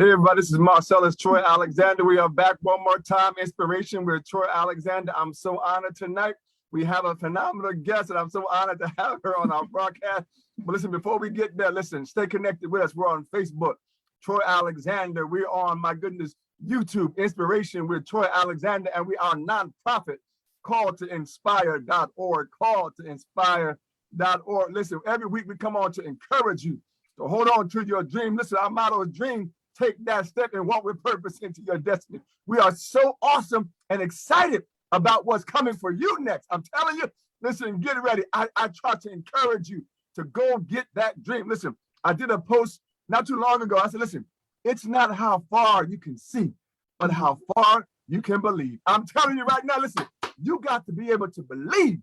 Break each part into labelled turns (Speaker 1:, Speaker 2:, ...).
Speaker 1: Hey everybody, this is Marcellus Troy Alexander. We are back one more time. Inspiration with Troy Alexander. I'm so honored tonight. We have a phenomenal guest, and I'm so honored to have her on our broadcast. But listen, before we get there, listen, stay connected with us. We're on Facebook, Troy Alexander. We're on, my goodness, YouTube, Inspiration with Troy Alexander, and we are a nonprofit, calltoinspire.org, calltoinspire.org. Listen, every week we come on to encourage you. So hold on to your dream. Listen, our motto is dream, take that step and walk with purpose into your destiny. We are so awesome and excited about what's coming for you next. I'm telling you, listen, get ready. I try to encourage you to go get that dream. Listen, I did a post not too long ago. I said, listen, it's not how far you can see, but how far you can believe. I'm telling you right now, listen, you got to be able to believe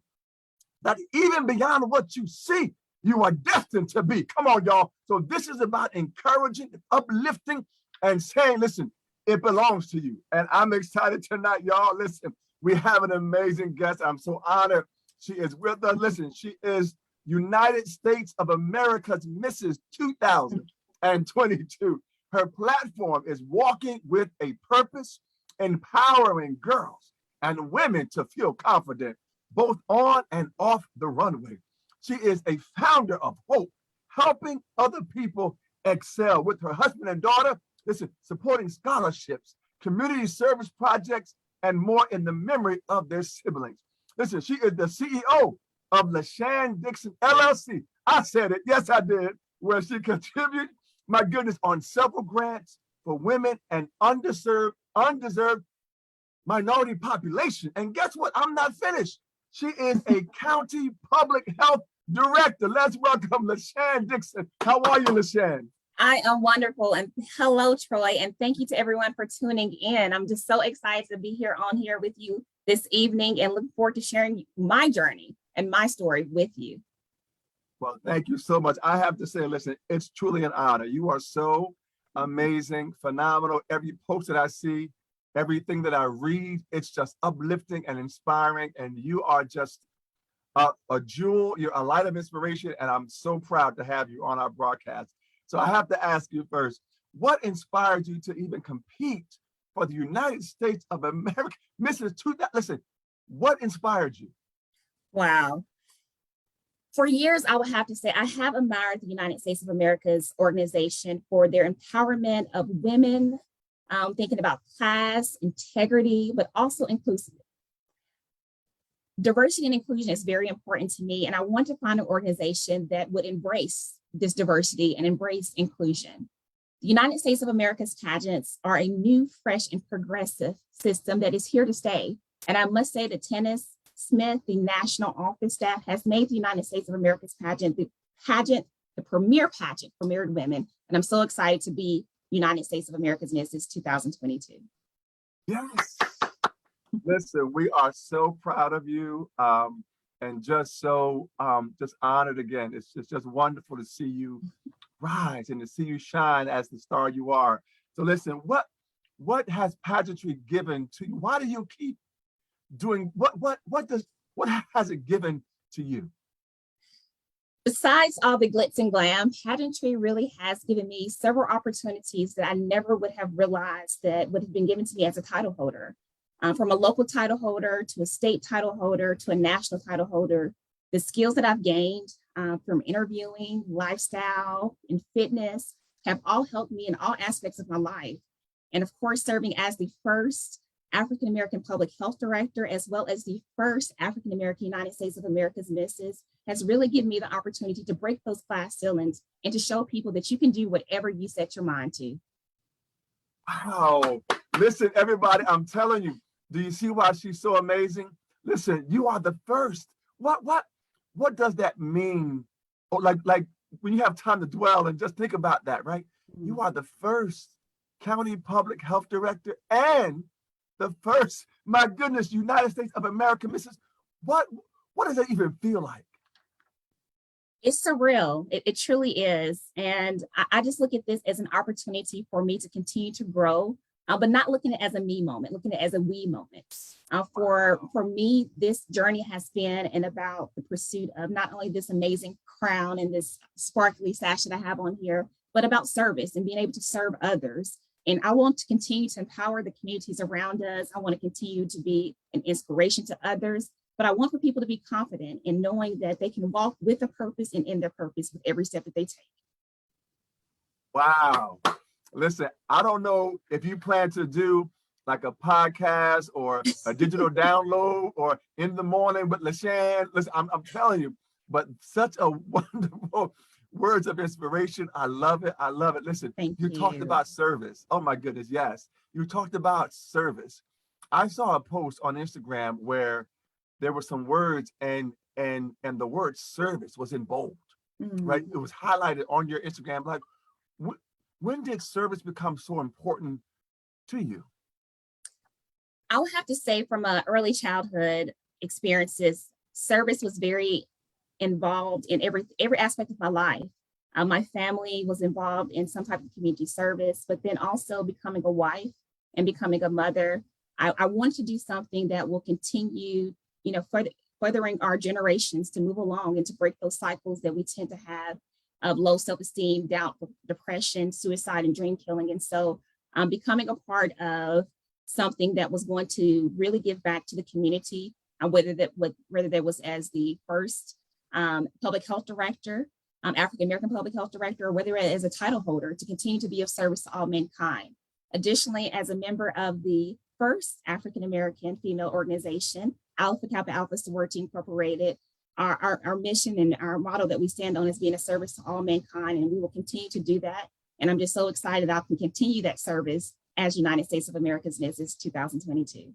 Speaker 1: that even beyond what you see, you are destined to be. Come on, y'all. So this is about encouraging, uplifting, and saying, listen, it belongs to you. And I'm excited tonight, y'all. Listen, we have an amazing guest. I'm so honored she is with us. Listen, she is United States of America's Mrs. 2022. Her platform is Walking with a Purpose, empowering girls and women to feel confident, both on and off the runway. She is a founder of Hope, helping other people excel with her husband and daughter, listen, supporting scholarships, community service projects, and more in the memory of their siblings. Listen, she is the CEO of LaShan Dixon LLC. I said it, yes, I did, where she contributes, my goodness, on several grants for women and undeserved minority population. And guess what? I'm not finished. She is a county public health director. Let's welcome LaShan Dixon. How are you, LaShan?
Speaker 2: I am wonderful. And hello, Troy. And thank you to everyone for tuning in. I'm just so excited to be here with you this evening and look forward to sharing my journey and my story with you.
Speaker 1: Well, thank you so much. I have to say, listen, it's truly an honor. You are so amazing, phenomenal. Every post that I see, everything that I read, it's just uplifting and inspiring. And you are just a jewel. You're a light of inspiration. And I'm so proud to have you on our broadcast. So I have to ask you first, what inspired you to even compete for the United States of America? Mrs. 2000, listen, what inspired you?
Speaker 2: Wow. For years, I would have to say, I have admired the United States of America's organization for their empowerment of women, thinking about class, integrity, but also inclusiveness. Diversity and inclusion is very important to me, and I want to find an organization that would embrace this diversity and embrace inclusion. The United States of America's pageants are a new, fresh, and progressive system that is here to stay. And I must say that Tennis Smith, the national office staff, has made the United States of America's pageant, the premier pageant for married women. And I'm so excited to be United States of America's Mrs. 2022.
Speaker 1: Yes. Listen, we are so proud of you and just so just honored again. It's just wonderful to see you rise and to see you shine as the star you are. So listen, what has pageantry given to you? Why do you keep doing what has it given to you?
Speaker 2: Besides all the glitz and glam, pageantry really has given me several opportunities that I never would have realized that would have been given to me as a title holder. From a local title holder to a state title holder to a national title holder, the skills that I've gained from interviewing, lifestyle, and fitness have all helped me in all aspects of my life. And of course, serving as the first African-American public health director, as well as the first African-American United States of America's Mrs., has really given me the opportunity to break those glass ceilings and to show people that you can do whatever you set your mind to.
Speaker 1: Wow. Listen, everybody, I'm telling you, do you see why she's so amazing? Listen, you are the first. What does that mean? Oh, like when you have time to dwell and just think about that, right? You are the first county public health director and the first, my goodness, United States of America, Mrs. What does that even feel like?
Speaker 2: It's surreal. It truly is. And I just look at this as an opportunity for me to continue to grow, but not looking at it as a me moment, looking at it as a we moment. For me, this journey has been about the pursuit of not only this amazing crown and this sparkly sash that I have on here, but about service and being able to serve others. And I want to continue to empower the communities around us. I want to continue to be an inspiration to others, but I want for people to be confident in knowing that they can walk with a purpose and in their purpose with every step that they take.
Speaker 1: Wow. Listen, I don't know if you plan to do like a podcast or a digital download or in the morning, but LaShan, listen, I'm telling you, but such a wonderful words of inspiration. I love it. I love it. Listen,
Speaker 2: Thank
Speaker 1: you talked
Speaker 2: you.
Speaker 1: about service. Oh my goodness, yes. You talked about service. I saw a post on Instagram where there were some words and the word service was in bold, right? It was highlighted on your Instagram. Like, when did service become so important to you?
Speaker 2: I would have to say from early childhood experiences, service was very involved in every aspect of my life. My family was involved in some type of community service, but then also becoming a wife and becoming a mother. I want to do something that will continue, furthering our generations to move along and to break those cycles that we tend to have of low self-esteem, doubt, depression, suicide, and dream killing. And so becoming a part of something that was going to really give back to the community, whether that was as the first public health director, African-American public health director, or whether as a title holder, to continue to be of service to all mankind. Additionally, as a member of the first African-American female organization, Alpha Kappa Alpha Sorority Incorporated, our mission and our motto that we stand on is being a service to all mankind, and we will continue to do that. And I'm just so excited I can continue that service as United States of America's Mrs. 2022.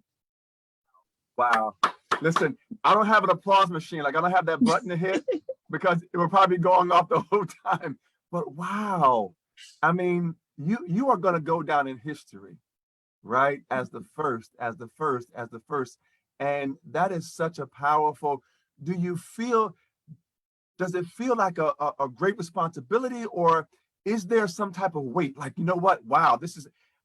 Speaker 1: Wow. Listen, I don't have an applause machine. Like, I don't have that button to hit because it will probably be going off the whole time. But wow. I mean, you are going to go down in history, right? As the first. And that is such a powerful, does it feel like a great responsibility, or is there some type of weight? Like, you know what? Wow,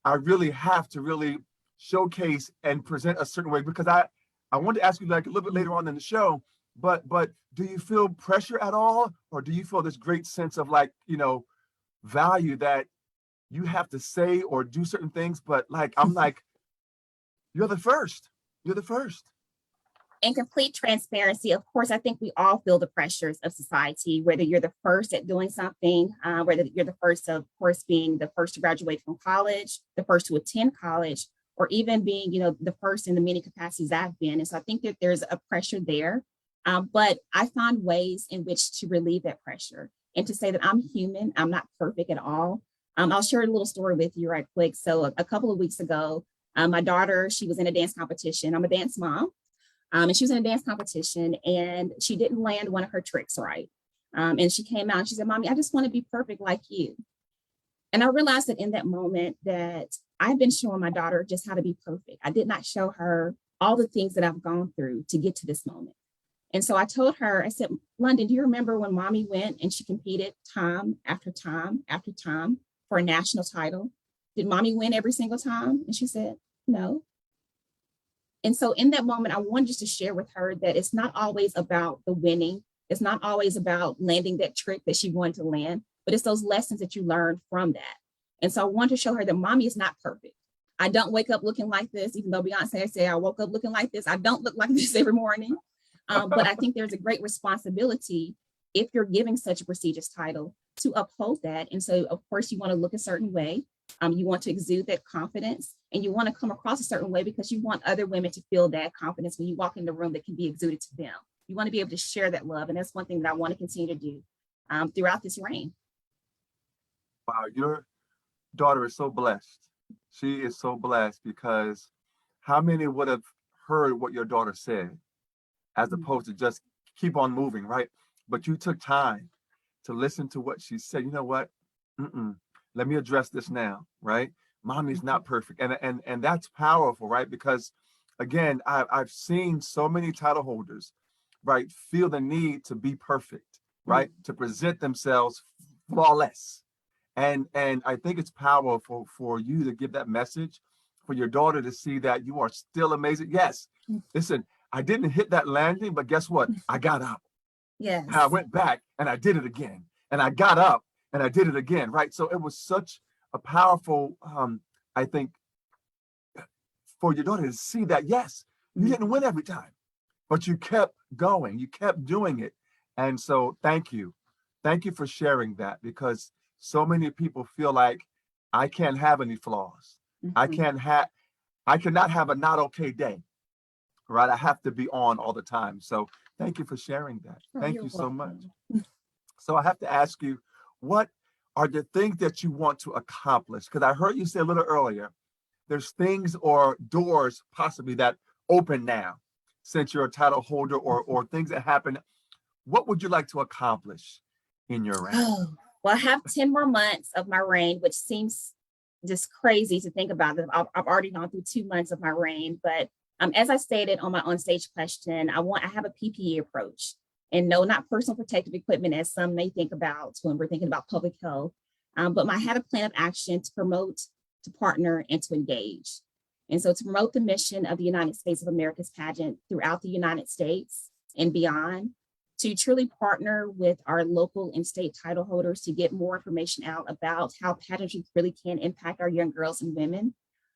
Speaker 1: I really have to really showcase and present a certain way, because I want to ask you like a little bit later on in the show, but do you feel pressure at all? Or do you feel this great sense of like, value that you have to say or do certain things? But like, I'm like, you're the first.
Speaker 2: In complete transparency, of course, I think we all feel the pressures of society, whether you're the first at doing something, whether you're the first, of course, being the first to graduate from college, the first to attend college, or even being, the first in the many capacities I've been. And so I think that there's a pressure there, but I find ways in which to relieve that pressure and to say that I'm human, I'm not perfect at all. I'll share a little story with you right quick. So a couple of weeks ago, my daughter, she was in a dance competition. I'm a dance mom. And she was in a dance competition and she didn't land one of her tricks right. And she came out and she said, "Mommy, I just want to be perfect like you." And I realized that in that moment that I've been showing my daughter just how to be perfect. I did not show her all the things that I've gone through to get to this moment. And so I told her, I said, "London, do you remember when Mommy went and she competed time after time after time for a national title? Did Mommy win every single time?" And she said, "No." And so in that moment, I wanted just to share with her that it's not always about the winning. It's not always about landing that trick that she wanted to land, but it's those lessons that you learn from that. And so I wanted to show her that Mommy is not perfect. I don't wake up looking like this, even though Beyonce said I woke up looking like this. I don't look like this every morning. But I think there's a great responsibility if you're giving such a prestigious title to uphold that. And so, of course, you want to look a certain way. You want to exude that confidence, and you want to come across a certain way because you want other women to feel that confidence when you walk in the room that can be exuded to them. You want to be able to share that love. And that's one thing that I want to continue to do throughout this reign.
Speaker 1: Wow, your daughter is so blessed. She is so blessed, because how many would have heard what your daughter said as opposed to just keep on moving, right? But you took time to listen to what she said. You know what? Let me address this now, right? Mommy's not perfect. And that's powerful, right? Because again, I've seen so many title holders, right, feel the need to be perfect, right? To present themselves flawless. And I think it's powerful for you to give that message, for your daughter to see that you are still amazing. Yes, listen, I didn't hit that landing, but guess what? I got up.
Speaker 2: Yes.
Speaker 1: And I went back and I did it again. And I got up and I did it again, right? So it was such a powerful I think for your daughter to see that, yes, you didn't win every time, but you kept going, you kept doing it. And so thank you. Thank you for sharing that, because so many people feel like I can't have any flaws. I
Speaker 2: Mhm.
Speaker 1: can't have, I cannot have a not okay day, right? I have to be on all the time. So thank you for sharing that.
Speaker 2: Oh,
Speaker 1: Thank
Speaker 2: you're
Speaker 1: you so much.
Speaker 2: welcome.
Speaker 1: So I have to ask you, what are the things that you want to accomplish? Because I heard you say a little earlier, there's things or doors possibly that open now since you're a title holder, or things that happen. What would you like to accomplish in your reign?
Speaker 2: Oh, well, I have 10 more months of my reign, which seems just crazy to think about. That I've already gone through 2 months of my reign. But as I stated on my on stage question, I have a PPE approach. And no, not personal protective equipment, as some may think about when we're thinking about public health. But I had a plan of action to promote, to partner, and to engage. And so to promote the mission of the United States of America's pageant throughout the United States and beyond, to truly partner with our local and state title holders to get more information out about how pageantry really can impact our young girls and women,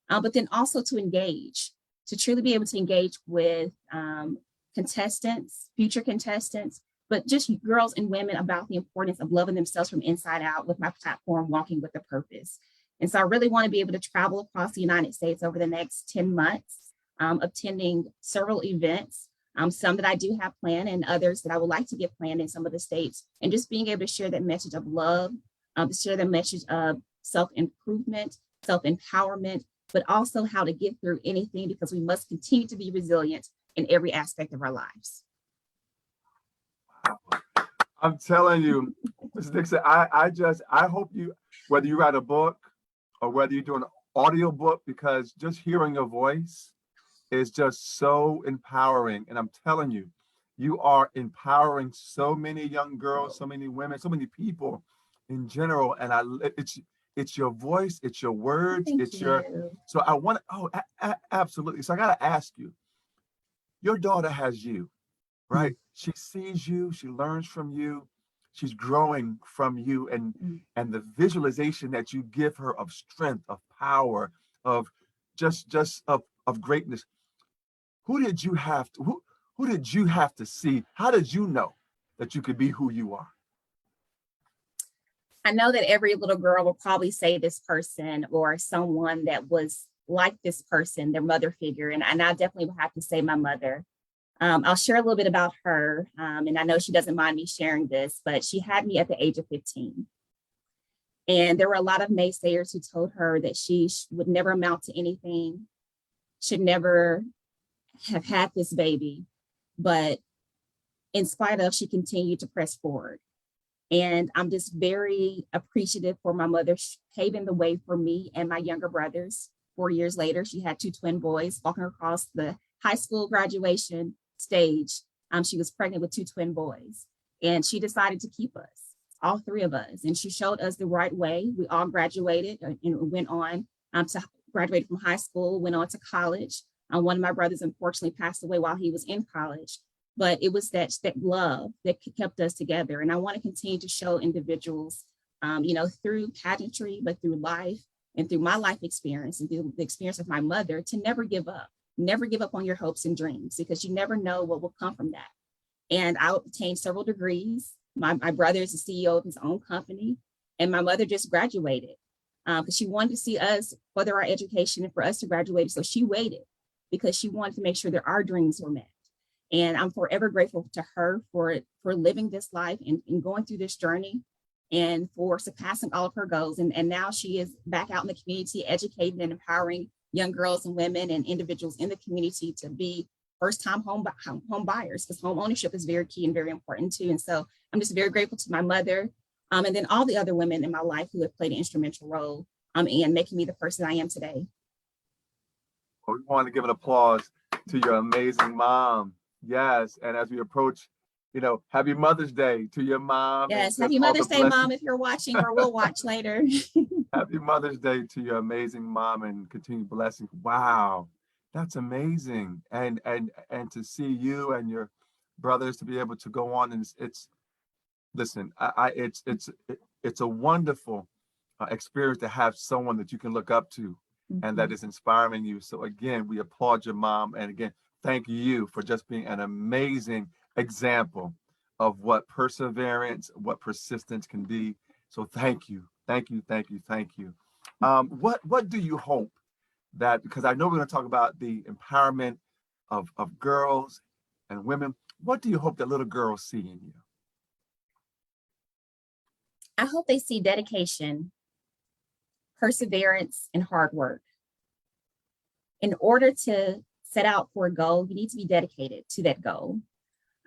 Speaker 2: but then also to engage, to truly be able to engage with contestants, future contestants, but just girls and women about the importance of loving themselves from inside out with my platform, Walking with a Purpose. And so I really want to be able to travel across the United States over the next 10 months, attending several events, some that I do have planned and others that I would like to get planned in some of the states, and just being able to share that message of love, to share the message of self-improvement, self-empowerment, but also how to get through anything, because we must continue to be resilient in every aspect of our lives.
Speaker 1: I'm telling you, Mrs. Dixon, I hope you, whether you write a book or whether you do an audio book, because just hearing your voice is just so empowering. And I'm telling you, you are empowering so many young girls, so many women, so many people in general. And it's your voice, it's your words,
Speaker 2: Thank
Speaker 1: it's your,
Speaker 2: you.
Speaker 1: so I want to, absolutely. So I got to ask you, your daughter has you, right? She sees you, she learns from you, she's growing from you, and the visualization that you give her of strength, of power, of just of greatness. Who did you have to see? How did you know that you could be who you are?
Speaker 2: I know that every little girl will probably say this person or someone that was like this person, their mother figure. And I definitely will have to say my mother. I'll share a little bit about her. And I know she doesn't mind me sharing this, but she had me at the age of 15. And there were a lot of naysayers who told her that she would never amount to anything, should never have had this baby. But in spite of, she continued to press forward. And I'm just very appreciative for my mother paving the way for me and my younger brothers. 4 years later, she had two twin boys walking across the high school graduation stage. She was pregnant with two twin boys, and she decided to keep us, all three of us. And she showed us the right way. We all graduated and went on to graduate from high school, went on to college. One of my brothers unfortunately passed away while he was in college. But it was that love that kept us together. And I want to continue to show individuals, through pageantry, but through life and through my life experience and through the experience of my mother, to never give up. Never give up on your hopes and dreams, because you never know what will come from that. And I obtained several degrees. My brother is the CEO of his own company, and my mother just graduated because she wanted to see us further our education and for us to graduate. So she waited because she wanted to make sure that our dreams were met. And I'm forever grateful to her for living this life and going through this journey, and for surpassing all of her goals. And now she is back out in the community, educating and empowering young girls and women and individuals in the community to be first-time home buyers, because home ownership is very key and very important too. And so I'm just very grateful to my mother, and then all the other women in my life who have played an instrumental role in making me the person I am today.
Speaker 1: Well, we want to give an applause to your amazing mom. Yes, and as we approach, happy Mother's Day to your mom.
Speaker 2: Yes, happy Mother's Day, Mom, if you're watching, or will watch later.
Speaker 1: Happy Mother's Day to your amazing mom, and continued blessings. Wow, that's amazing. And to see you and your brothers to be able to go on, and it's listen, it's a wonderful experience to have someone that you can look up to and that is inspiring you. So again, we applaud your mom. And again, thank you for just being an amazing example of what perseverance, what persistence can be. So thank you, thank you, thank you, thank you. What do you hope that, because I know we're going to talk about the empowerment of girls and women, what do you hope that little girls see in you?
Speaker 2: I hope they see dedication, perseverance, and hard work. In order to set out for a goal, you need to be dedicated to that goal.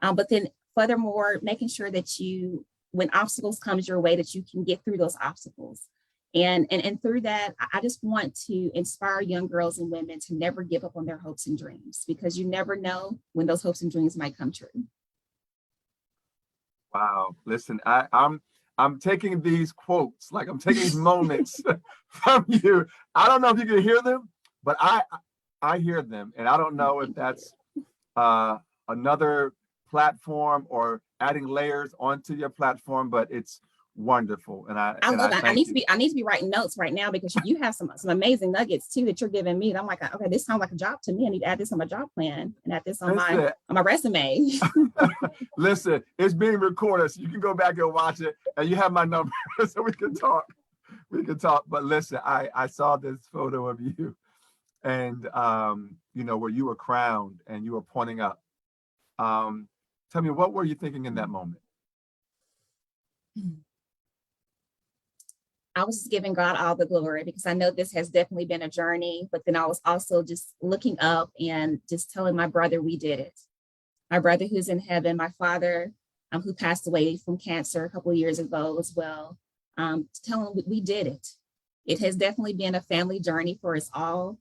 Speaker 2: But then furthermore, making sure that you, when obstacles comes your way, that you can get through those obstacles. And through that, I just want to inspire young girls and women to never give up on their hopes and dreams, because you never know when those hopes and dreams might come true.
Speaker 1: Wow. Listen, I'm taking these quotes, like I'm taking these moments from you. I don't know if you can hear them, but I hear them, and I don't know if that's another platform or adding layers onto your platform, but it's wonderful. And I
Speaker 2: love that. I
Speaker 1: thank
Speaker 2: need to be writing notes right now, because you have some amazing nuggets too that you're giving me. And I'm like, okay, this sounds like a job to me. I need to add this on my job plan and add this on my resume.
Speaker 1: Listen, it's being recorded, so you can go back and watch it, and you have my number, so we can talk. We can talk. But listen, I saw this photo of you, and you know, where you were crowned and you were pointing up. Tell me, what were you thinking in that moment?
Speaker 2: I was just giving God all the glory, because I know this has definitely been a journey, but then I was also just looking up and just telling my brother, we did it. My brother who's in heaven, my father, who passed away from cancer a couple of years ago as well, to tell him we did it. It has definitely been a family journey for us all.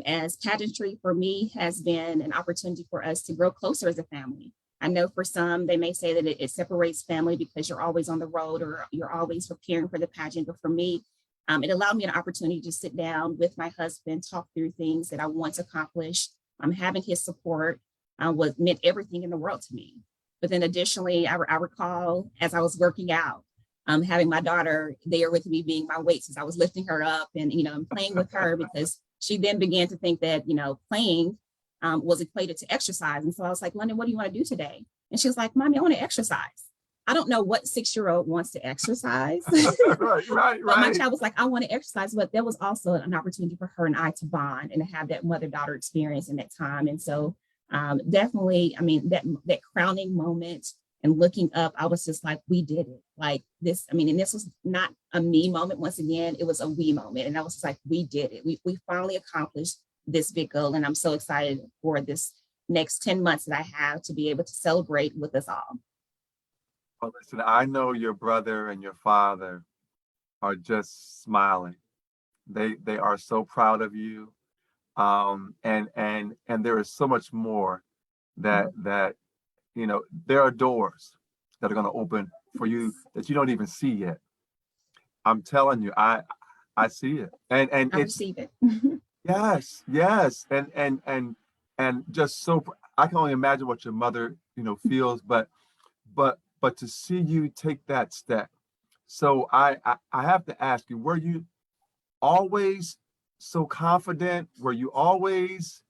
Speaker 2: As pageantry for me has been an opportunity for us to grow closer as a family. I know for some, they may say that it separates family because you're always on the road or you're always preparing for the pageant. But for me, it allowed me an opportunity to sit down with my husband, talk through things that I want to accomplish. Having his support meant everything in the world to me. But then additionally, I recall as I was working out, having my daughter there with me, being my weights as I was lifting her up and, and playing with her, because she then began to think that, playing was equated to exercise. And so I was like, London, what do you want to do today? And she was like, Mommy, I want to exercise. I don't know what 6-year-old wants to exercise.
Speaker 1: Right.
Speaker 2: But my child was like, I want to exercise. But there was also an opportunity for her and I to bond and to have that mother-daughter experience in that time. And so definitely, that crowning moment and looking up, I was just like, we did it. Like this, and this was not a me moment. Once again, it was a we moment. And I was just like, we did it. We finally accomplished this big goal. And I'm so excited for this next 10 months that I have to be able to celebrate with us all.
Speaker 1: Well, listen, I know your brother and your father are just smiling. They are so proud of you. And there is so much more that there are doors that are going to open for you that you don't even see yet. I'm telling you, I see it. And
Speaker 2: I receive it.
Speaker 1: Yes. And just so, I can only imagine what your mother, feels, but to see you take that step. So I have to ask you, were you always so confident? Were you always,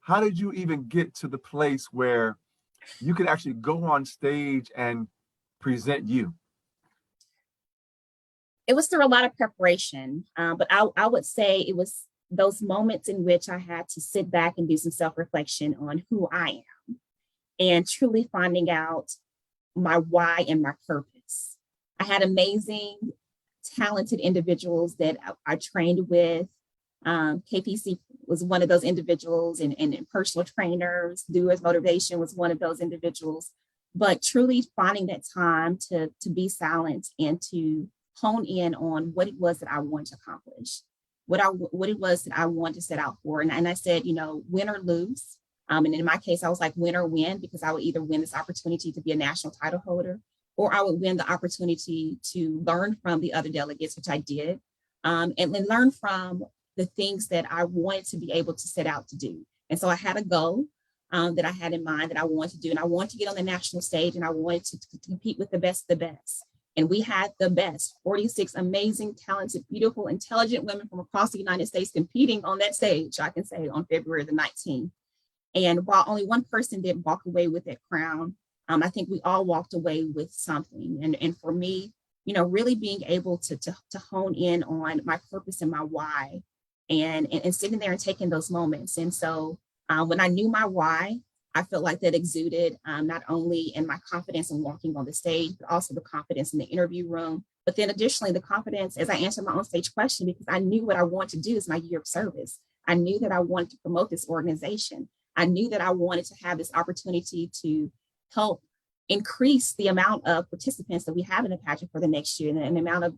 Speaker 1: how did you even get to the place where you could actually go on stage and present you?
Speaker 2: It was through a lot of preparation, but I would say it was those moments in which I had to sit back and do some self-reflection on who I am and truly finding out my why and my purpose. I had amazing, talented individuals that I trained with. KPC was one of those individuals, and personal trainers, Doers Motivation was one of those individuals. But truly finding that time to be silent and to hone in on what it was that I wanted to accomplish, what it was that I wanted to set out for. And I said, win or lose. And in my case, I was like, win or win, because I would either win this opportunity to be a national title holder, or I would win the opportunity to learn from the other delegates, which I did, and then learn from the things that I wanted to be able to set out to do. And so I had a goal that I had in mind that I wanted to do, and I wanted to get on the national stage, and I wanted to compete with the best of the best. And we had the best 46 amazing, talented, beautiful, intelligent women from across the United States competing on that stage, I can say, on February the 19th. And while only one person did walk away with that crown, I think we all walked away with something. And for me, really being able to hone in on my purpose and my why, and sitting there and taking those moments. And so when I knew my why, I felt like that exuded not only in my confidence in walking on the stage, but also the confidence in the interview room. But then additionally, the confidence as I answered my own stage question, because I knew what I wanted to do is my year of service. I knew that I wanted to promote this organization. I knew that I wanted to have this opportunity to help increase the amount of participants that we have in the pageant for the next year, and the amount of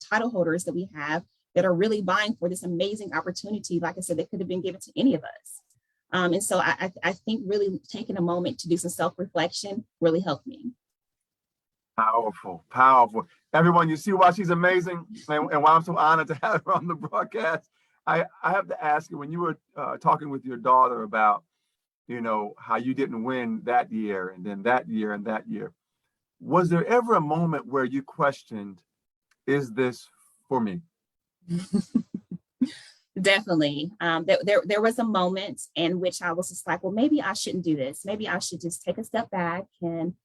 Speaker 2: title holders that we have that are really vying for this amazing opportunity, like I said, that could have been given to any of us. And so I think really taking a moment to do some self-reflection really helped me.
Speaker 1: Powerful, powerful. Everyone, you see why she's amazing and why I'm so honored to have her on the broadcast. I have to ask you, when you were talking with your daughter about, how you didn't win that year and then that year and that year, was there ever a moment where you questioned, is this for me?
Speaker 2: Definitely. There was a moment in which I was just like, well, maybe I shouldn't do this. Maybe I should just take a step back and,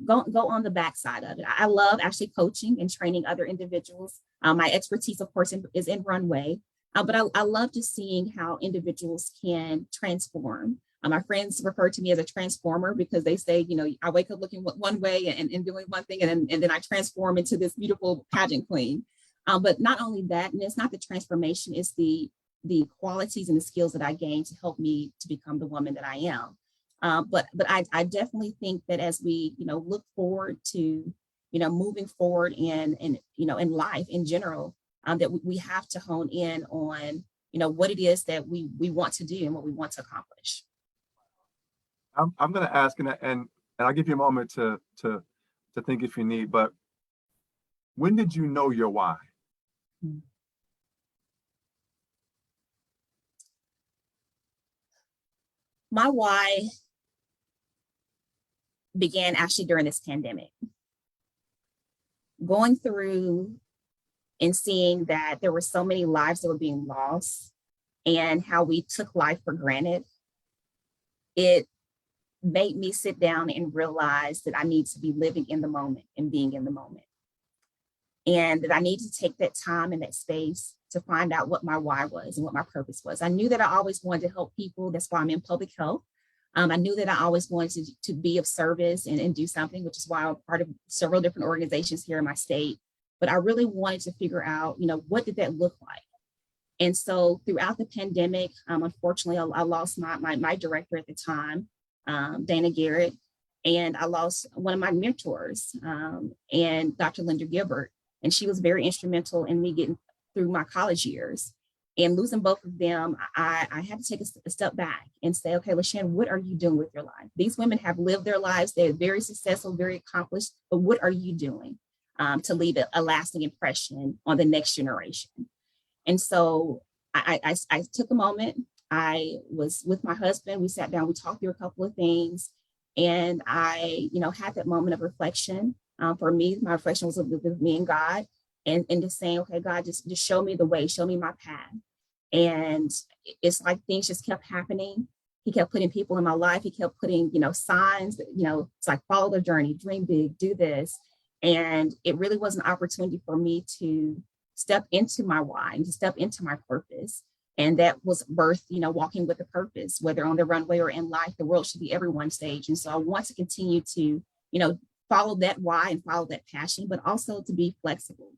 Speaker 2: go on the backside of it. I love actually coaching and training other individuals. My expertise, of course, is in runway, but I love just seeing how individuals can transform. My friends refer to me as a transformer because they say, I wake up looking one way and doing one thing, and then I transform into this beautiful pageant queen. But not only that, and it's not the transformation, it's the qualities and the skills that I gained to help me to become the woman that I am. But I definitely think that as we, look forward to, moving forward in life in general, that we have to hone in on, what it is that we want to do and what we want to accomplish.
Speaker 1: I'm going to ask, and I'll give you a moment to think if you need, but when did you know your why?
Speaker 2: My why began actually during this pandemic. Going through and seeing that there were so many lives that were being lost and how we took life for granted, it made me sit down and realize that I need to be living in the moment and being in the moment. And that I need to take that time and that space to find out what my why was and what my purpose was. I knew that I always wanted to help people. That's why I'm in public health. I knew that I always wanted to be of service and do something, which is why I'm part of several different organizations here in my state. But I really wanted to figure out, what did that look like? And so throughout the pandemic, unfortunately, I lost my director at the time, Dana Garrett, and I lost one of my mentors, and Dr. Linda Gilbert. And she was very instrumental in me getting through my college years. And losing both of them, I had to take a step back and say, okay, LaShan, what are you doing with your life? These women have lived their lives. They're very successful, very accomplished, but what are you doing to leave a lasting impression on the next generation? And so I took a moment. I was with my husband. We sat down, we talked through a couple of things, and I, had that moment of reflection. For me, my reflection was with me and God, and just saying, okay, God, just show me the way, show me my path. And it's like things just kept happening. He kept putting people in my life. He kept putting, signs that, it's like follow the journey, dream big, do this. And it really was an opportunity for me to step into my why and to step into my purpose. And that was birth, walking with a purpose, whether on the runway or in life. The world should be everyone's stage. And so I want to continue to, follow that why and follow that passion, but also to be flexible.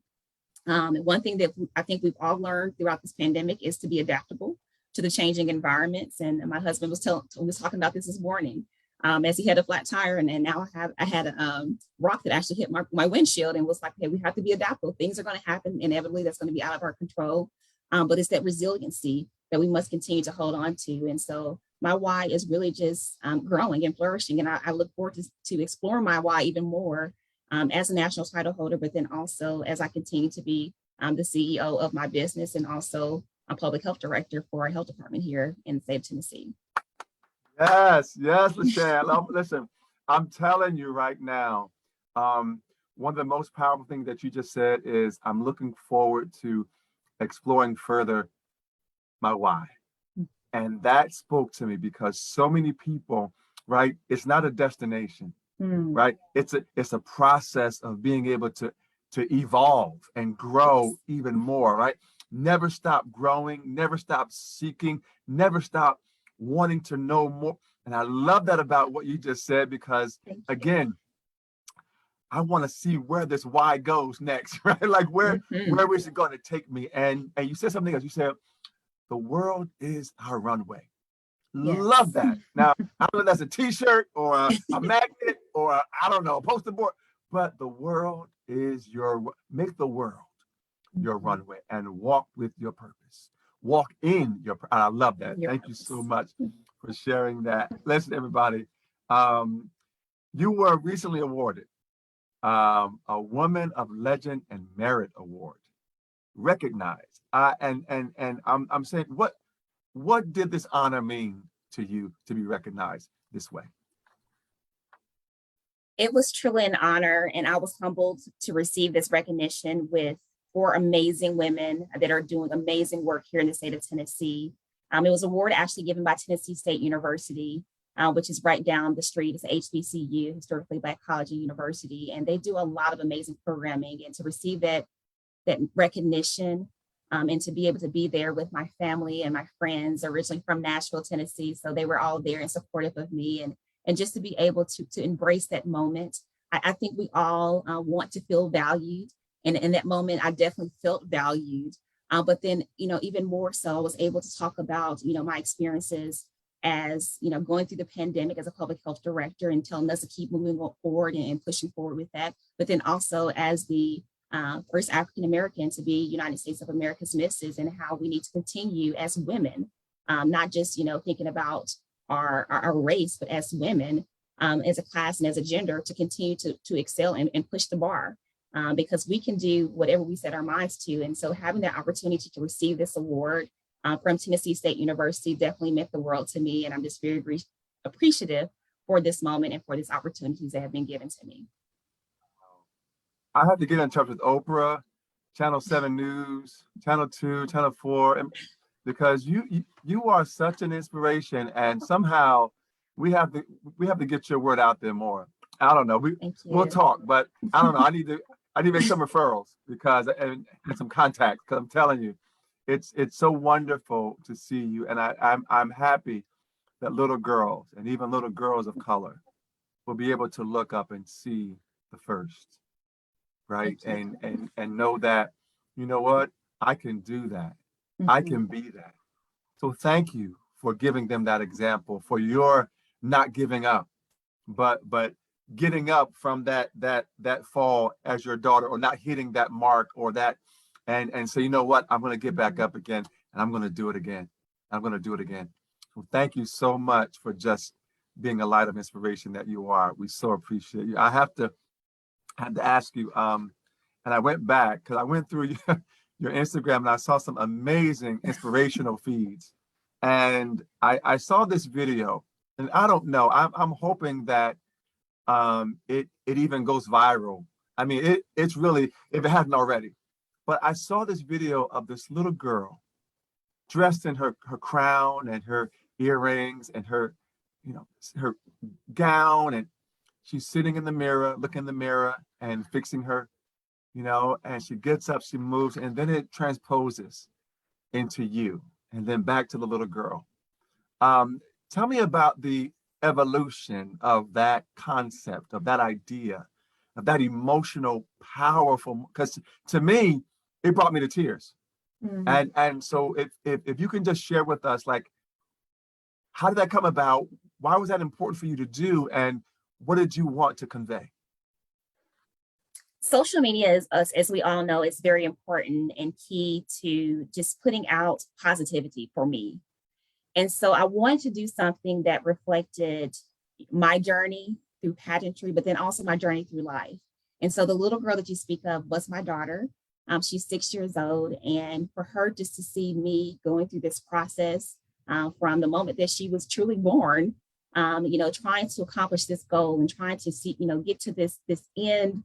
Speaker 2: And one thing that I think we've all learned throughout this pandemic is to be adaptable to the changing environments. And my husband was talking about this morning as he had a flat tire, and now I had a rock that actually hit my windshield, and was like, hey, we have to be adaptable. Things are going to happen inevitably. That's going to be out of our control. But it's that resiliency that we must continue to hold on to. And so my why is really just growing and flourishing. And I look forward to explore my why even more as a national title holder, but then also as I continue to be the CEO of my business and also a public health director for our health department here in the state of Tennessee.
Speaker 1: Yes, LaShan. Listen, I'm telling you right now, one of the most powerful things that you just said is I'm looking forward to exploring further my why. And that spoke to me because so many people, right? It's not a destination, right? It's a process of being able to evolve and grow even more, right? Never stop growing, never stop seeking, never stop wanting to know more. And I love that about what you just said, because again, I want to see where this why goes next, right? Like where is it going to take me? And you said something else. You said the world is our runway.
Speaker 2: Yes.
Speaker 1: Love that. Now, I don't know if that's a t-shirt or a magnet or I don't know, a poster board, but the world is make the world your runway and walk with your purpose. Walk in your, I love that. Thank you so much for sharing that. Listen, everybody, you were recently awarded a Woman of Legend and Merit Award, recognized. And I'm saying, what did this honor mean to you to be recognized this way?
Speaker 2: It was truly an honor, and I was humbled to receive this recognition with 4 amazing women that are doing amazing work here in the state of Tennessee. It was an award actually given by Tennessee State University, which is right down the street. It's HBCU, Historically Black College and University, and they do a lot of amazing programming. And to receive that recognition, and to be able to be there with my family and my friends, originally from Nashville, Tennessee. So they were all there and supportive of me, and just to be able to embrace that moment. I think we all want to feel valued. And in that moment, I definitely felt valued. But then, even more so, I was able to talk about, my experiences as, going through the pandemic as a public health director and telling us to keep moving forward and pushing forward with that. But then also as the first African-American to be United States of America's Misses, and how we need to continue as women, not just, thinking about our race, but as women, as a class and as a gender, to continue to excel and push the bar, because we can do whatever we set our minds to. And so having that opportunity to receive this award from Tennessee State University definitely meant the world to me. And I'm just very appreciative for this moment and for these opportunities that have been given to me.
Speaker 1: I had to get in touch with Oprah, Channel 7 News, Channel 2, Channel 4, because you are such an inspiration, and somehow we have to get your word out there more. I don't know. We'll talk, but I don't know. I need to make some referrals and some contacts, because I'm telling you, it's so wonderful to see you, and I'm happy that little girls and even little girls of color will be able to look up and see the first. Right. And know that, you know what, I can do that. I can be that. So thank you for giving them that example, for your not giving up, but getting up from that fall as your daughter, or not hitting that mark or that, and so, you know what, I'm going to get back up again, and I'm going to do it again. I'm going to do it again. So thank you so much for just being a light of inspiration that you are. We so appreciate you. I had to ask you, and I went back because I went through your Instagram, and I saw some amazing inspirational feeds, and I saw this video, and I don't know, I'm hoping that it even goes viral. I mean, it's really, if it hasn't already, but I saw this video of this little girl dressed in her crown and her earrings and her gown, and she's sitting in the mirror, looking in the mirror and fixing her, and she gets up, she moves, and then it transposes into you, and then back to the little girl. Tell me about the evolution of that concept, of that idea, of that emotional, powerful, because to me, it brought me to tears. And so if you can just share with us, like, how did that come about? Why was that important for you to do? And what did you want to convey?
Speaker 2: Social media is, as we all know, is very important and key to just putting out positivity for me. And so I wanted to do something that reflected my journey through pageantry, but then also my journey through life. And so the little girl that you speak of was my daughter. She's 6 years old. And for her just to see me going through this process from the moment that she was truly born, trying to accomplish this goal and trying to see, get to this end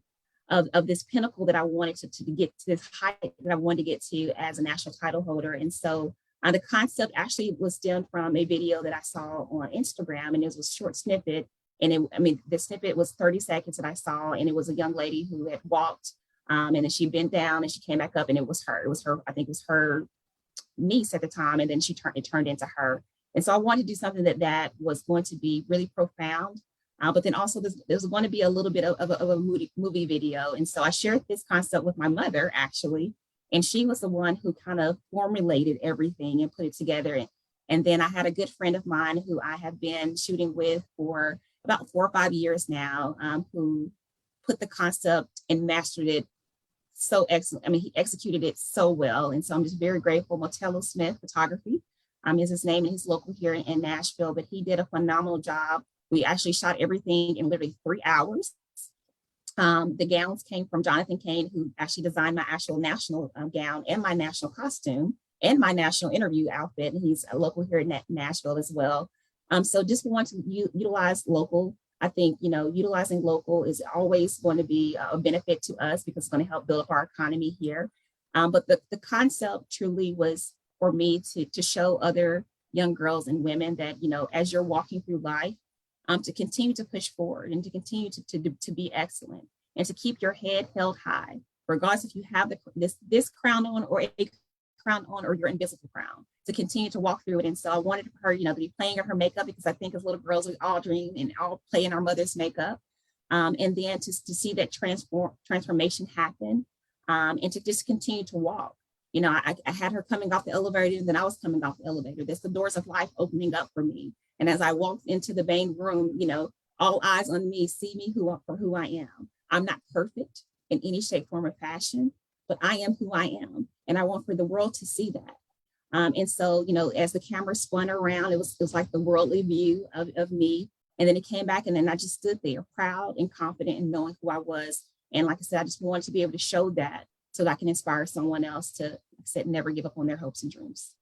Speaker 2: of this pinnacle that I wanted to get to, this height that I wanted to get to as a national title holder. And so the concept actually was stemmed from a video that I saw on Instagram, and it was a short snippet. And the snippet was 30 seconds that I saw, and it was a young lady who had walked, and then she bent down and she came back up, and it was her. I think it was her niece at the time, and then it turned into her. And so I wanted to do something that was going to be really profound, but then also there's going to be a little bit of a movie video. And so I shared this concept with my mother, actually, and she was the one who kind of formulated everything and put it together. And then I had a good friend of mine who I have been shooting with for about 4 or 5 years now, who put the concept and mastered it so excellent. I mean, he executed it so well. And so I'm just very grateful. Motello Smith Photography is his name, and he's local here in Nashville, but he did a phenomenal job. We actually shot everything in literally 3 hours. The gowns came from Jonathan Kane, who actually designed my actual national gown and my national costume and my national interview outfit. And he's a local here in Nashville as well. So just want to utilize local. I think, utilizing local is always going to be a benefit to us because it's going to help build up our economy here. But the concept truly was for me to show other young girls and women that, as you're walking through life, to continue to push forward and to continue to be excellent and to keep your head held high, regardless if you have this crown on or a crown on or your invisible crown, to continue to walk through it. And so I wanted her, to be playing in her makeup, because I think as little girls, we all dream and all play in our mother's makeup. And then to see that transformation happen, and to just continue to walk. I had her coming off the elevator, and then I was coming off the elevator. That's the doors of life opening up for me. And as I walked into the main room, all eyes on me, see me for who I am. I'm not perfect in any shape, form, or fashion, but I am who I am. And I want for the world to see that. And so, as the camera spun around, it was like the worldly view of me. And then it came back, and then I just stood there proud and confident in knowing who I was. And like I said, I just wanted to be able to show that so that I can inspire someone else to, like I said, never give up on their hopes and dreams.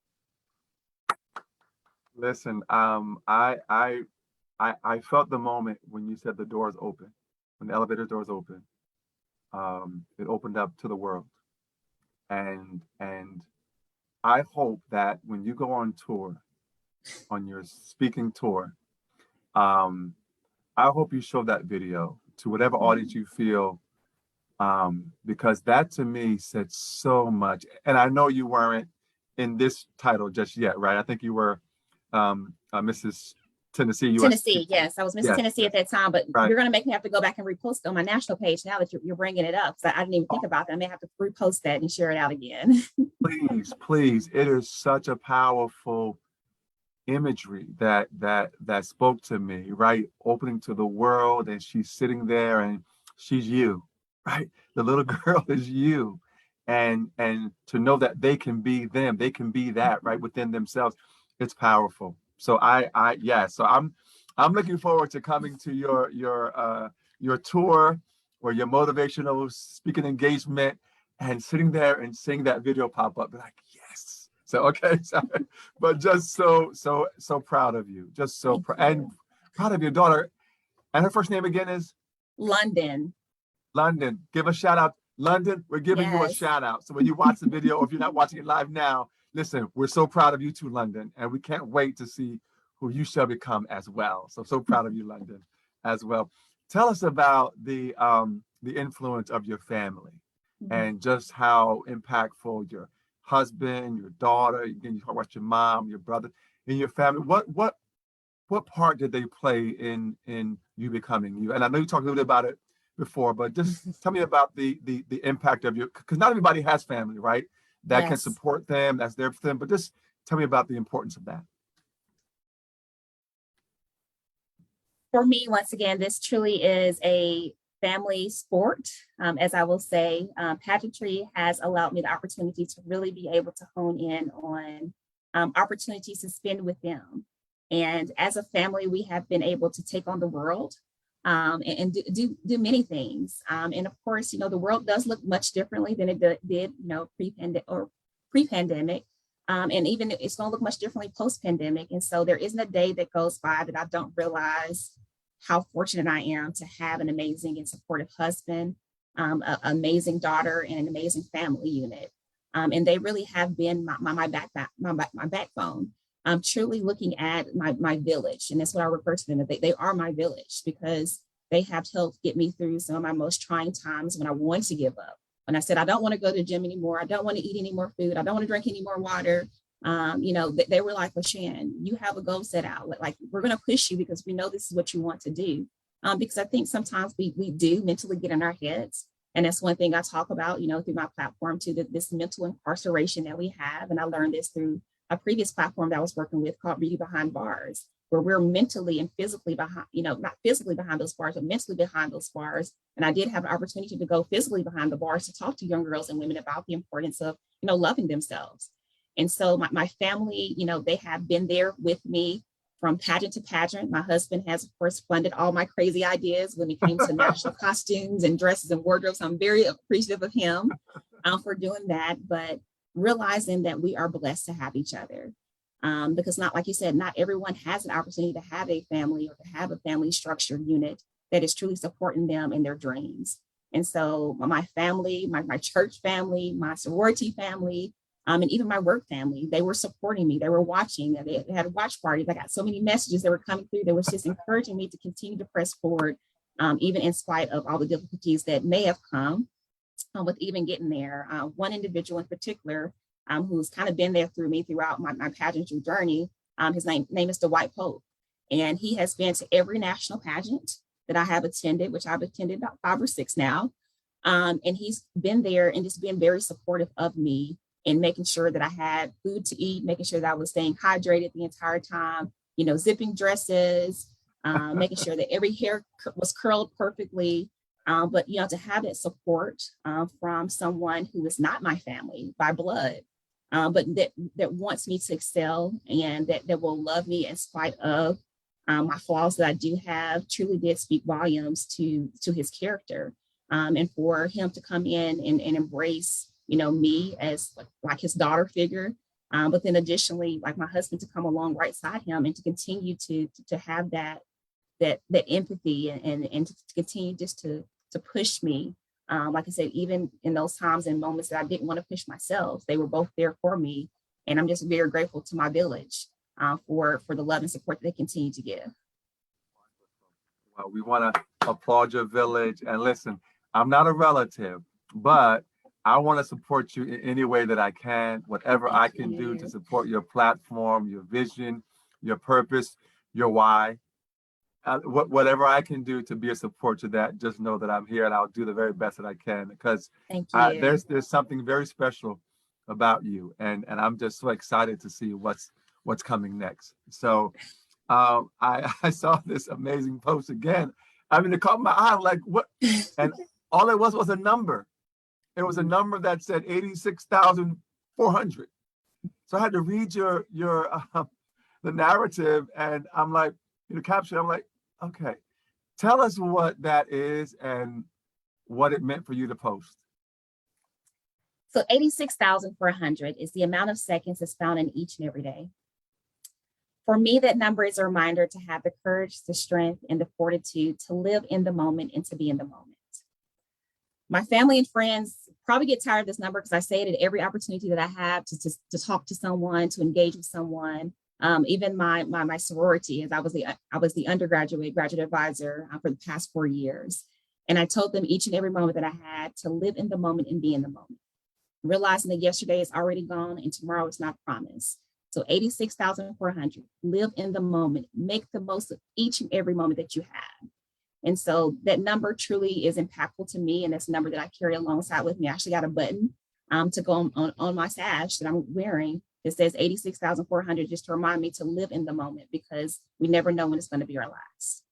Speaker 1: Listen, I felt the moment when you said the doors open, when the elevator doors open. It opened up to the world, and I hope that when you go on tour, on your speaking tour, I hope you show that video to whatever audience you feel, because that to me said so much. And I know you weren't in this title just yet, right? I think you were Mrs. Tennessee, US.
Speaker 2: Tennessee, yes. I was Mrs. Tennessee at that time, but
Speaker 1: right.
Speaker 2: You're going to make me have to go back and repost on my national page now that you're bringing it up. So I didn't even think about that. I may have to repost that and share it out again.
Speaker 1: Please. It is such a powerful imagery that spoke to me, right? Opening to the world, and she's sitting there, and she's you, right? The little girl is you. And to know that they can be them, they can be that, right, within themselves. It's powerful. So so I'm looking forward to coming to your tour or your motivational speaking engagement and sitting there and seeing that video pop up. Be like, yes. So okay, but just so proud of you. Just so and proud of your daughter. And her first name again is
Speaker 2: London.
Speaker 1: London. Give a shout out. London, we're giving you a shout out. So when you watch the video, or if you're not watching it live now, listen, we're so proud of you too, London. And we can't wait to see who you shall become as well. So proud of you, London, as well. Tell us about the influence of your family, and just how impactful your husband, your daughter, again, you talk about your mom, your brother, in your family. What part did they play in you becoming you? And I know you talked a little bit about it before, but just tell me about the impact of because not everybody has family, right? That can support them, that's there for them. But just tell me about the importance of that.
Speaker 2: For me, once again, this truly is a family sport. As I will say, pageantry has allowed me the opportunity to really be able to hone in on opportunities to spend with them. And as a family, we have been able to take on the world and do many things. And of course, the world does look much differently than it did, pre-pandemic. And even it's going to look much differently post-pandemic. And so there isn't a day that goes by that I don't realize how fortunate I am to have an amazing and supportive husband, an amazing daughter, and an amazing family unit. And they really have been my backbone. I'm truly looking at my village, and that's what I refer to them. They are my village because they have helped get me through some of my most trying times when I wanted to give up. When I said, I don't want to go to the gym anymore. I don't want to eat any more food. I don't want to drink any more water. They were like, LaShan, you have a goal set out. Like we're going to push you because we know this is what you want to do. Because I think sometimes we do mentally get in our heads. And that's one thing I talk about, through my platform too, this mental incarceration that we have. And I learned this through a previous platform that I was working with called Beauty Behind Bars, where we're mentally and physically behind, not physically behind those bars, but mentally behind those bars. And I did have an opportunity to go physically behind the bars to talk to young girls and women about the importance of, loving themselves. And so my family, they have been there with me from pageant to pageant. My husband has, of course, funded all my crazy ideas when it came to national costumes and dresses and wardrobes. I'm very appreciative of him for doing that, but realizing that we are blessed to have each other. Because not, like you said, not everyone has an opportunity to have a family or to have a family structured unit that is truly supporting them in their dreams. And so my family, my church family, my sorority family, and even my work family, they were supporting me. They were watching. They had watch parties. I got so many messages that were coming through that was just encouraging me to continue to press forward, even in spite of all the difficulties that may have come with even getting there. One individual in particular, who's kind of been there through me throughout my pageantry journey, his name is Dwight Pope. And he has been to every national pageant that I have attended, which I've attended about 5 or 6 now. And he's been there and just been very supportive of me and making sure that I had food to eat, making sure that I was staying hydrated the entire time, zipping dresses, making sure that every hair was curled perfectly. But, to have that support from someone who is not my family by blood, but that wants me to excel and that will love me in spite of my flaws that I do have, truly did speak volumes to his character. And for him to come in and embrace me as like his daughter figure, but then additionally, like my husband to come along right side him and to continue to have that empathy and to continue just to push me. Like I said, even in those times and moments that I didn't want to push myself, they were both there for me. And I'm just very grateful to my village for the love and support that they continue to give.
Speaker 1: Well, we want to applaud your village. And listen, I'm not a relative, but I want to support you in any way that I can, whatever I can do to support your platform, your vision, your purpose, your why. Whatever I can do to be a support to that, just know that I'm here and I'll do the very best that I can, because there's something very special about you, and I'm just so excited to see what's coming next. So I saw this amazing post again. I mean, it caught my eye. I'm like, what? And all it was a number. It was a number that said 86,400. So I had to read your the narrative, and I'm like, the caption. I'm like, okay, tell us what that is and what it meant for you to post.
Speaker 2: So 86,400 is the amount of seconds that's found in each and every day. For me, that number is a reminder to have the courage, the strength, and the fortitude to live in the moment and to be in the moment. My family and friends probably get tired of this number because I say it at every opportunity that I have to talk to someone, to engage with someone. Even my sorority, as I was the undergraduate graduate advisor for the past 4 years. And I told them each and every moment that I had to live in the moment and be in the moment, realizing that yesterday is already gone and tomorrow is not promised. So 86,400, live in the moment, make the most of each and every moment that you have. And so that number truly is impactful to me. And that's a number that I carry alongside with me. I actually got a button to go on my sash that I'm wearing. It says 86,400, just to remind me to live in the moment, because we never know when it's going to be our last.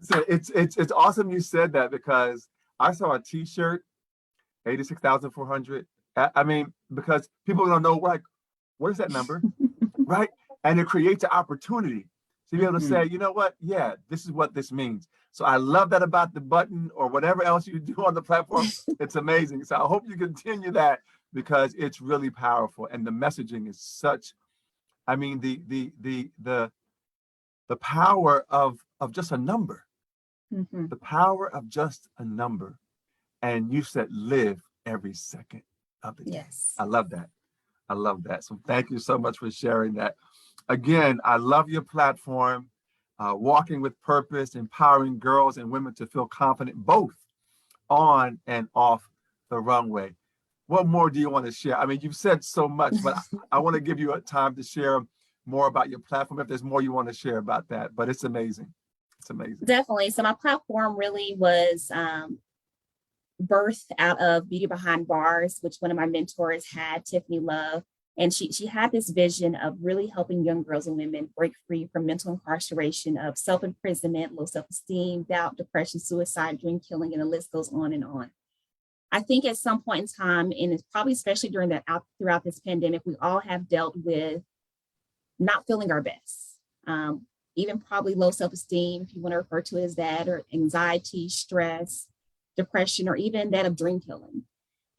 Speaker 1: So it's awesome you said that, because I saw a T-shirt, 86,400. I mean, because people don't know, like, what is that number, right? And it creates an opportunity to be able to say, you know what? Yeah, this is what this means. So I love that about the button or whatever else you do on the platform. It's amazing. So I hope you continue that, because it's really powerful, and the messaging is such. I mean, the power of just a number.
Speaker 2: Mhm.
Speaker 1: The power of just a number. And you said live every second of the day.
Speaker 2: Yes.
Speaker 1: I love that. I love that. So thank you so much for sharing that. Again, I love your platform, walking with purpose, empowering girls and women to feel confident both on and off the runway. What more do you want to share? I mean, you've said so much, but I want to give you a time to share more about your platform if there's more you want to share about that. But it's amazing. It's amazing.
Speaker 2: Definitely. So my platform really was birthed out of Beauty Behind Bars, which one of my mentors had, Tiffany Love. And she had this vision of really helping young girls and women break free from mental incarceration of self-imprisonment, low self-esteem, doubt, depression, suicide, dream killing, and the list goes on and on. I think at some point in time, and it's probably especially during throughout this pandemic, we all have dealt with not feeling our best. Even probably low self-esteem, if you want to refer to it as that, or anxiety, stress, depression, or even that of dream killing.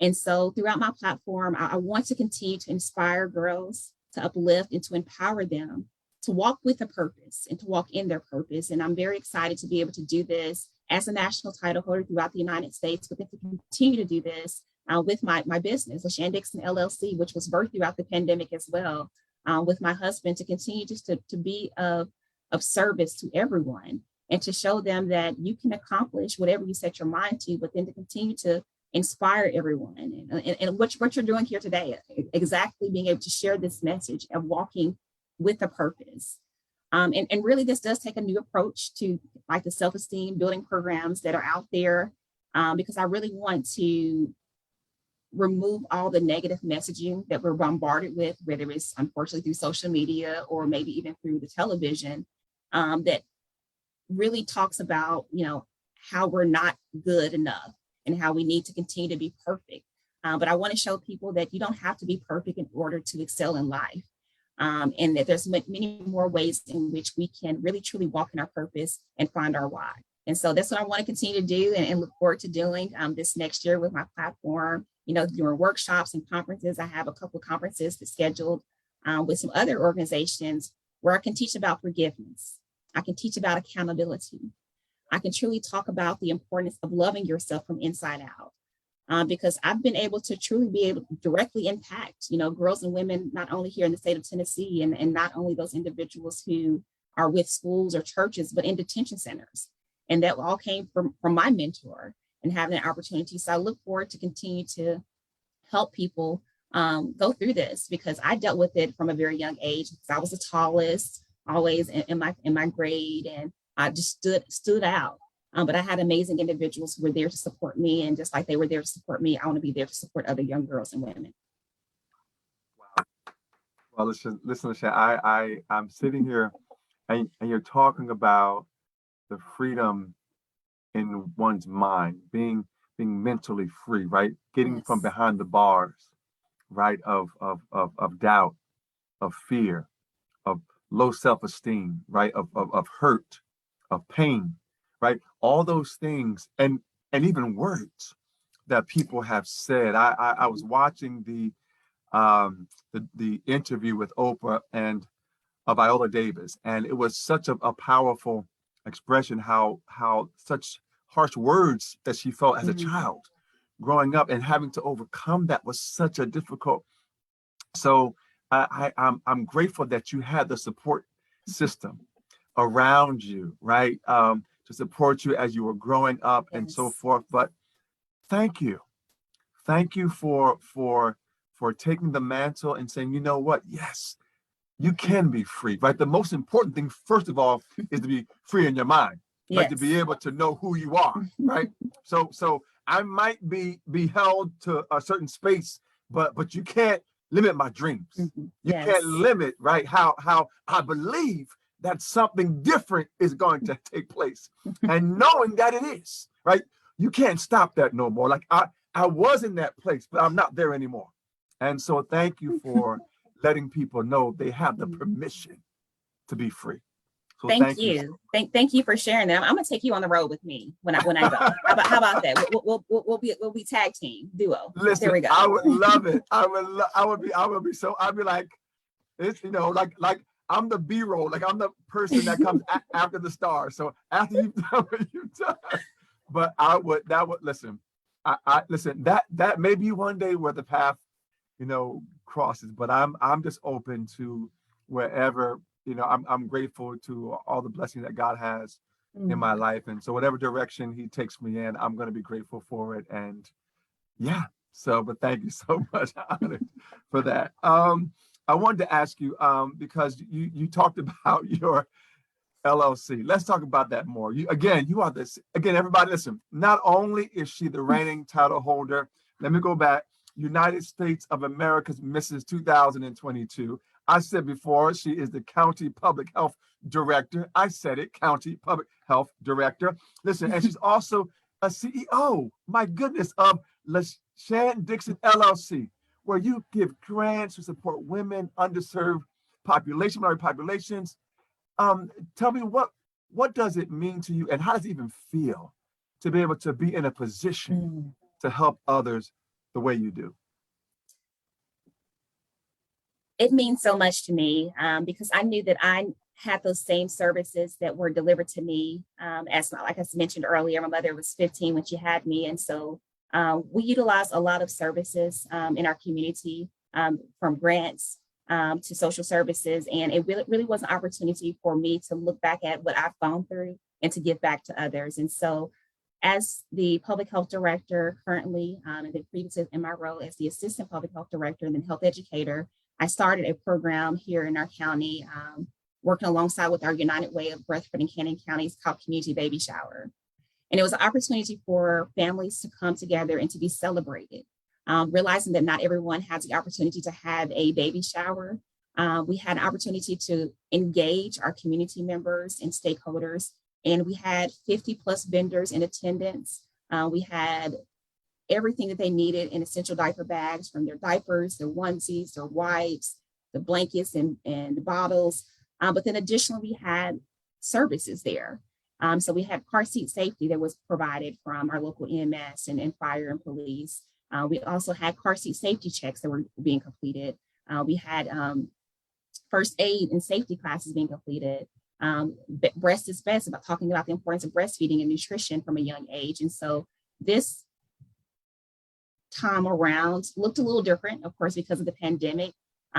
Speaker 2: And so throughout my platform, I want to continue to inspire girls, to uplift and to empower them to walk with a purpose and to walk in their purpose. And I'm very excited to be able to do this as a national title holder throughout the United States, but then to continue to do this with my business, LaShan Dixon LLC, which was birthed throughout the pandemic as well, with my husband, to continue just to be of service to everyone and to show them that you can accomplish whatever you set your mind to, but then to continue to inspire everyone. And what you're doing here today, exactly being able to share this message of walking with a purpose. And really, this does take a new approach to like the self-esteem building programs that are out there, because I really want to remove all the negative messaging that we're bombarded with, whether it's unfortunately through social media or maybe even through the television, that really talks about, how we're not good enough and how we need to continue to be perfect. But I want to show people that you don't have to be perfect in order to excel in life. And that there's many more ways in which we can really truly walk in our purpose and find our why. And so that's what I want to continue to do and look forward to doing this next year with my platform, during workshops and conferences. I have a couple of conferences that's scheduled with some other organizations where I can teach about forgiveness. I can teach about accountability. I can truly talk about the importance of loving yourself from inside out. Because I've been able to truly be able to directly impact, girls and women, not only here in the state of Tennessee, and not only those individuals who are with schools or churches, but in detention centers. And that all came from my mentor and having an opportunity. So I look forward to continue to help people go through this, because I dealt with it from a very young age, because I was the tallest always in my grade, and I just stood out. But I had amazing individuals who were there to support me. And just like they were there to support me, I want to be there to support other young girls and women.
Speaker 1: Wow. Well, listen, LaShan, I'm sitting here and you're talking about the freedom in one's mind, being mentally free, right? Getting
Speaker 2: Yes.
Speaker 1: from behind the bars, right? Of doubt, of fear, of low self-esteem, right? Of hurt, of pain, right? All those things, and even words that people have said. I was watching the interview with Oprah and Viola Davis, and it was such a powerful expression how such harsh words that she felt as a child growing up, and having to overcome that was such a difficult. So I'm grateful that you had the support system around you, right? To support you as you were growing up and so forth. But thank you for taking the mantle and saying, you know what? Yes, you can be free, right? The most important thing, first of all, is to be free in your mind, right? To be able to know who you are, right? So I might be held to a certain space, but you can't limit my dreams. You can't limit, right? How I believe that something different is going to take place, and knowing that it is, right? You can't stop that no more. Like I was in that place, but I'm not there anymore. And so thank you for letting people know they have the permission to be free. So
Speaker 2: thank you. Thank you for sharing that. I'm gonna take you on the road with me when I go. How about that? We'll be tag team duo.
Speaker 1: Listen,
Speaker 2: there we go.
Speaker 1: I would love it. I'd be like, it's like I'm the B-roll, like I'm the person that comes after the star. So after you've done what you've done, but listen, I listen, that may be one day where the path, crosses, but I'm just open to wherever, I'm grateful to all the blessings that God has in my life. And so whatever direction he takes me in, I'm going to be grateful for it. And yeah, so, but thank you so much for that. I wanted to ask you, because you talked about your LLC. Let's talk about that more. You are this, again, everybody listen, not only is she the reigning title holder, let me go back, United States of America's Mrs. 2022. I said before, she is the County Public Health Director. I said it, County Public Health Director. Listen, and she's also a CEO, my goodness, of LaShan Dixon LLC, where you give grants to support women, underserved minority populations. Tell me what does it mean to you, and how does it even feel to be able to be in a position to help others the way you do?
Speaker 2: It means so much to me, because I knew that I had those same services that were delivered to me. As like I mentioned earlier, my mother was 15 when she had me, and so we utilize a lot of services in our community, from grants to social services, and it really was an opportunity for me to look back at what I've gone through and to give back to others. And so, as the public health director currently, and then previously in my role as the assistant public health director and then health educator, I started a program here in our county, working alongside with our United Way of Rutherford and Cannon Counties called Community Baby Shower. And it was an opportunity for families to come together and to be celebrated, realizing that not everyone has the opportunity to have a baby shower. We had an opportunity to engage our community members and stakeholders, and we had 50 plus vendors in attendance. We had everything that they needed in essential diaper bags, from their diapers, their onesies, their wipes, the blankets and the bottles. But then additionally, we had services there. So we had car seat safety that was provided from our local EMS and fire and police. We also had car seat safety checks that were being completed. We had first aid and safety classes being completed. Breast is Best, about talking about the importance of breastfeeding and nutrition from a young age. And so this time around looked a little different, of course, because of the pandemic,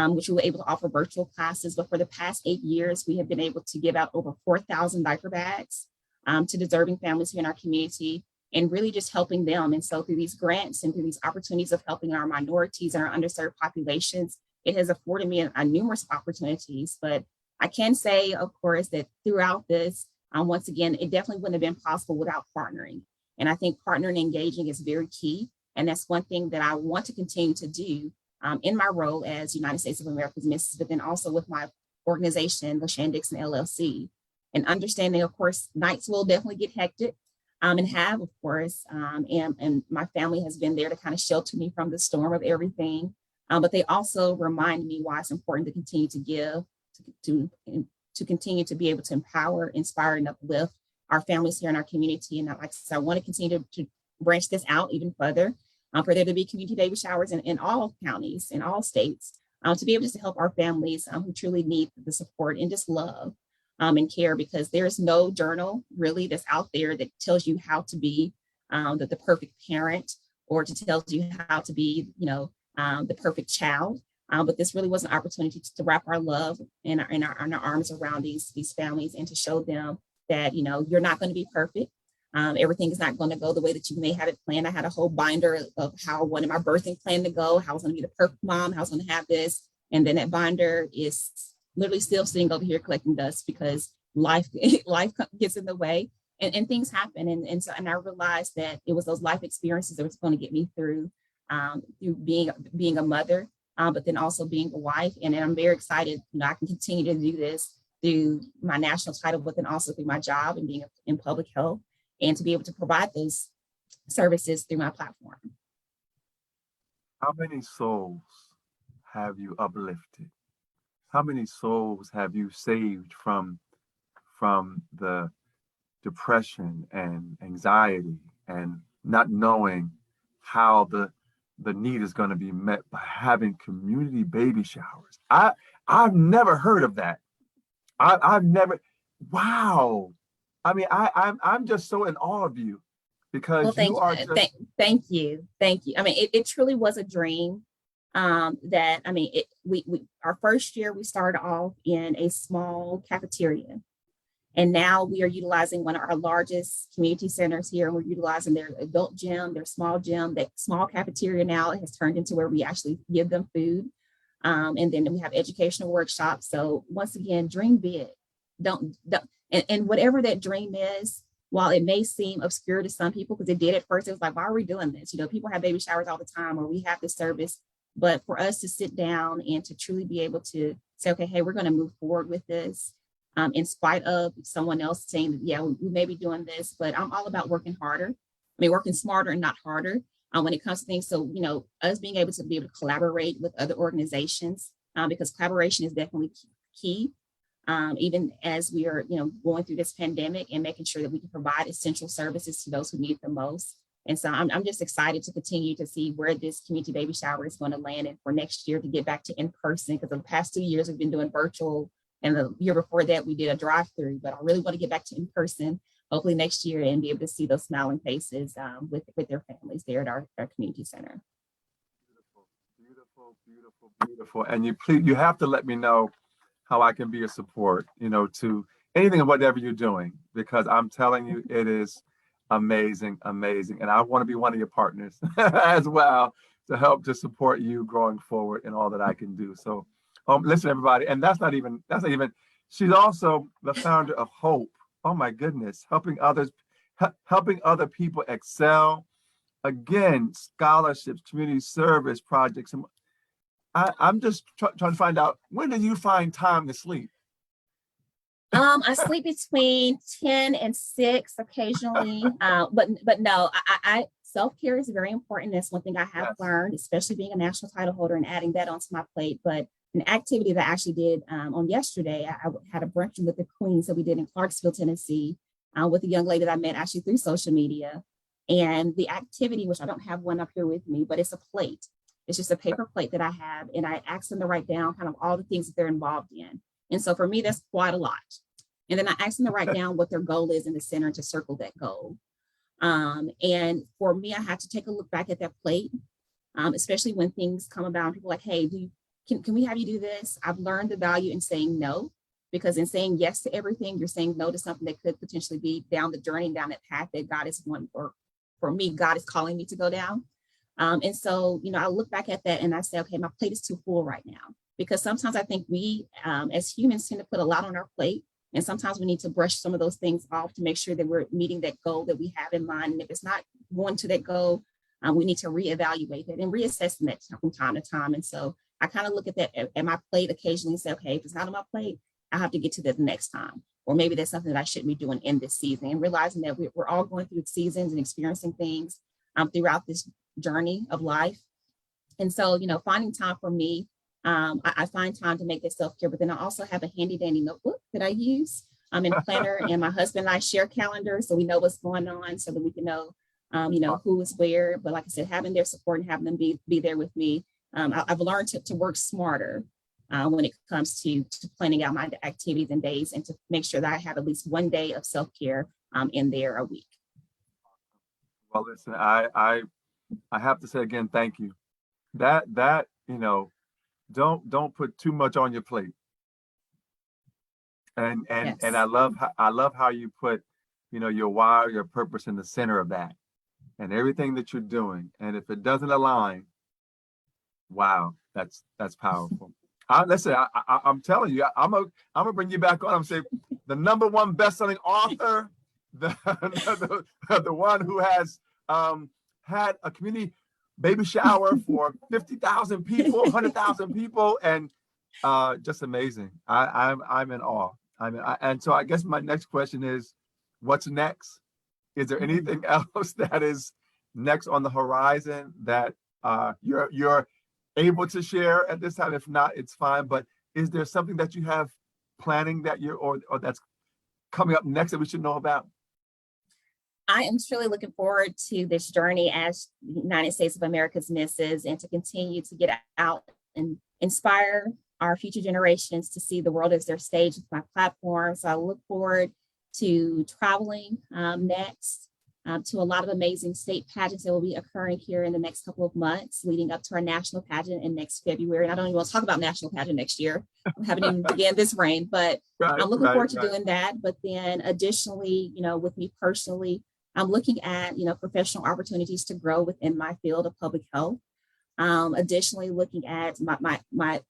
Speaker 2: which we were able to offer virtual classes. But for the past 8 years, we have been able to give out over 4,000 diaper bags to deserving families here in our community, and really just helping them. And so through these grants and through these opportunities of helping our minorities and our underserved populations, it has afforded me numerous opportunities. But I can say, of course, that throughout this, once again, it definitely wouldn't have been possible without partnering. And I think partnering and engaging is very key. And that's one thing that I want to continue to do in my role as United States of America's Mrs., but then also with my organization, LaShan Dixon LLC, and understanding, of course, nights will definitely get hectic, and have, of course, and my family has been there to kind of shelter me from the storm of everything. But they also remind me why it's important to continue to give, to continue to be able to empower, inspire, and uplift our families here in our community. And like I said, I want to continue to branch this out even further, for there to be community baby showers in all counties, in all states, to be able to help our families who truly need the support and just love and care, because there's no journal really that's out there that tells you how to be the perfect parent, or to tell you how to be, the perfect child. But this really was an opportunity to wrap our love and our arms around these families, and to show them that, you're not going to be perfect. Everything is not going to go the way that you may have it planned. I had a whole binder of how I wanted my birthing plan to go, how I was going to be the perfect mom, how I was going to have this. And then that binder is literally still sitting over here collecting dust, because life gets in the way, and things happen. And I realized that it was those life experiences that was going to get me through being a mother, but then also being a wife. And I'm very excited, I can continue to do this through my national title, but then also through my job and being in public health, and to be able to provide those services through my platform.
Speaker 1: How many souls have you uplifted? How many souls have you saved from the depression and anxiety and not knowing how the need is going to be met by having community baby showers? I've never heard of that. I've never, wow. I mean, I'm just so in awe of you
Speaker 2: Well,
Speaker 1: because you are just,
Speaker 2: thank you, thank you. I mean, it truly was a dream. That I mean, we our first year we started off in a small cafeteria, and now we are utilizing one of our largest community centers here, and we're utilizing their adult gym, their small gym. That small cafeteria now has turned into where we actually give them food. And then we have educational workshops. So once again, dream big. Don't and whatever that dream is, while it may seem obscure to some people, because it did at first, it was like, why are we doing this? You know, people have baby showers all the time, or we have this service. But for us to sit down and to truly be able to say, okay, hey, we're going to move forward with this, in spite of someone else saying that, yeah, we may be doing this, but I'm all about working harder. I mean, working smarter and not harder, when it comes to things. So, you know, us being able to collaborate with other organizations, because collaboration is definitely key, even as we are, you know, going through this pandemic and making sure that we can provide essential services to those who need it the most. And so I'm just excited to continue to see where this community baby shower is going to land, and for next year to get back to in person, because the past 2 years we've been doing virtual, and the year before that we did a drive-through. But I really want to get back to in person, hopefully next year, and be able to see those smiling faces, with their families there at our community center.
Speaker 1: beautiful, beautiful, beautiful. And you have to let me know how I can be a support, you know, to anything and whatever you're doing, because I'm telling you, it is amazing, amazing. And I want to be one of your partners as well, to help to support you growing forward in all that I can do. So listen, everybody, and that's not even, she's also the founder of Hope. Oh my goodness, helping others, helping other people excel. Again, scholarships, community service projects. And I'm just trying to find out, when do you find time to sleep?
Speaker 2: I sleep between 10 and 6 occasionally. But no, I self-care is very important. That's one thing I have
Speaker 1: Yes.
Speaker 2: learned, especially being a national title holder and adding that onto my plate. But an activity that I actually did, on yesterday, I had a brunch with the Queens that we did in Clarksville, Tennessee, with a young lady that I met actually through social media. And the activity, which I don't have one up here with me, but it's a plate. It's just a paper plate that I have, and I asked them to write down kind of all the things that they're involved in. And so for me, that's quite a lot. And then I asked them to write down what their goal is in the center, to circle that goal. And for me, I had to take a look back at that plate, especially when things come about and people are like, hey, can we have you do this? I've learned the value in saying no, because in saying yes to everything, you're saying no to something that could potentially be down the journey, down that path that God is one, or for me, God is calling me to go down. And so, you know, I look back at that and I say, okay, my plate is too full right now. Because sometimes I think we, as humans, tend to put a lot on our plate. And sometimes we need to brush some of those things off to make sure that we're meeting that goal that we have in mind. And if it's not going to that goal, we need to reevaluate it and reassess that from time to time. And so I kind of look at that at my plate occasionally and say, okay, if it's not on my plate, I have to get to that the next time. Or maybe that's something that I shouldn't be doing in this season, and realizing that we're all going through seasons and experiencing things, throughout this journey of life. And so, you know, finding time for me, I find time to make this self-care, but then I also have a handy dandy notebook that I use, in planner, and my husband and I share calendars, so we know what's going on, so that we can know, you know, who is where. But like I said, having their support and having them be there with me, I've learned to work smarter, when it comes to planning out my activities and days, and to make sure that I have at least one day of self-care, in there a week.
Speaker 1: Well, listen, I have to say again, thank you. That you know, don't put too much on your plate. And
Speaker 2: Yes.
Speaker 1: I love how you put, you know, your why, your purpose in the center of that, and everything that you're doing. And if it doesn't align, wow, that's powerful. Listen, I'm telling you, I'm gonna bring you back on. I'm saying the #1 best-selling author, the one who has had a community baby shower for 50,000 people, 100,000 people, and just amazing. I'm in awe. And so I guess my next question is, what's next? Is there anything else that is next on the horizon that you're able to share at this time? If not, it's fine. But is there something that you have planning that you're or that's coming up next that we should know about?
Speaker 2: I am truly looking forward to this journey as United States of America's Misses, and to continue to get out and inspire our future generations to see the world as their stage with my platform. So I look forward to traveling next to a lot of amazing state pageants that will be occurring here in the next couple of months, leading up to our national pageant in next February. And I don't even want to talk about national pageant next year. We haven't even began this reign, but I'm looking forward to doing that. But then additionally, with me personally, I'm looking at, professional opportunities to grow within my field of public health. Additionally, looking at my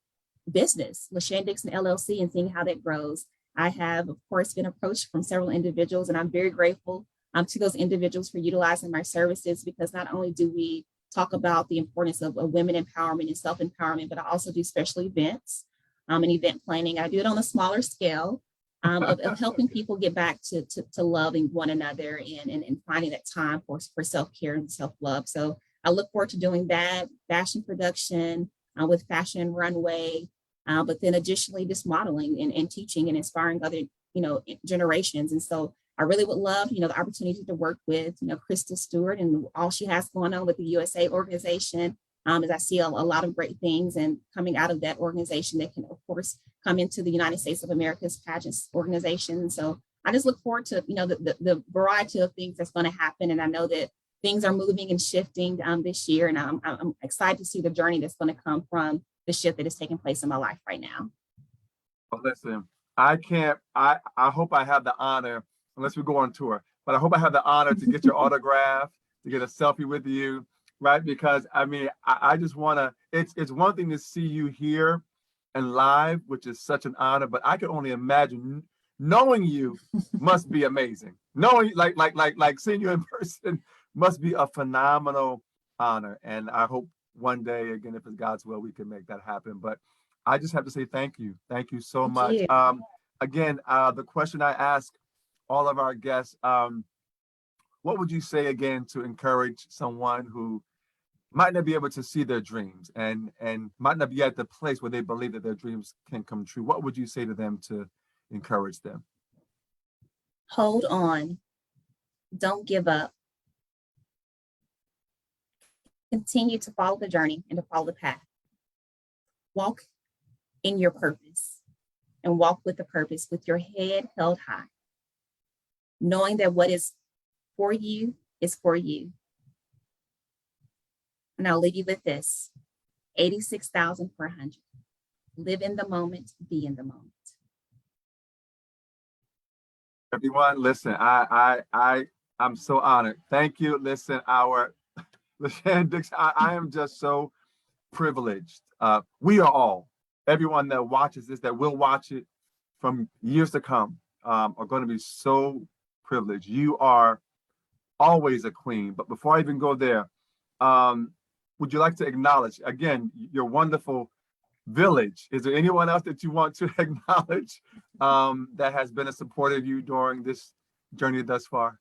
Speaker 2: business, LaShan Dixon LLC, and seeing how that grows. I have, of course, been approached from several individuals, and I'm very grateful to those individuals for utilizing my services, because not only do we talk about the importance of women empowerment and self-empowerment, but I also do special events and event planning. I do it on a smaller scale of helping people get back to loving one another and finding that time for self-care and self-love. So I look forward to doing that, fashion production with Fashion Runway, but then additionally just modeling and teaching and inspiring other, generations. And so I really would love, the opportunity to work with, Krista Stewart and all she has going on with the USA organization, as I see a lot of great things and coming out of that organization that can, of course, come into the United States of America's pageants organization. So I just look forward to, the variety of things that's going to happen. And I know that things are moving and shifting this year. And I'm excited to see the journey that's going to come from the shift that is taking place in my life right now.
Speaker 1: Well, listen, I hope I have the honor, unless we go on tour, but I hope I have the honor to get your autograph, to get a selfie with you, right? Because I just want to, it's one thing to see you here and live, which is such an honor, but I can only imagine knowing you must be amazing. Knowing, like seeing you in person must be a phenomenal honor. And I hope one day, again, if it's God's will, we can make that happen. But I just have to say thank you. Thank you so much. Again, the question I ask all of our guests, what would you say again to encourage someone who might not be able to see their dreams and might not be at the place where they believe that their dreams can come true? What would you say to them to encourage them?
Speaker 2: Hold on. Don't give up. Continue to follow the journey and to follow the path. Walk in your purpose and walk with the purpose with your head held high, knowing that what is for you is for you. And I'll leave you with this, 86,400. Live in the moment, be in the moment.
Speaker 1: Everyone, listen, I'm so honored. Thank you. Listen, our LaShan Dixon, I am just so privileged. We are all, everyone that watches this, that will watch it from years to come, are going to be so privileged. You are always a queen. But before I even go there, would you like to acknowledge, again, your wonderful village? Is there anyone else that you want to acknowledge that has been a supporter of you during this journey thus far?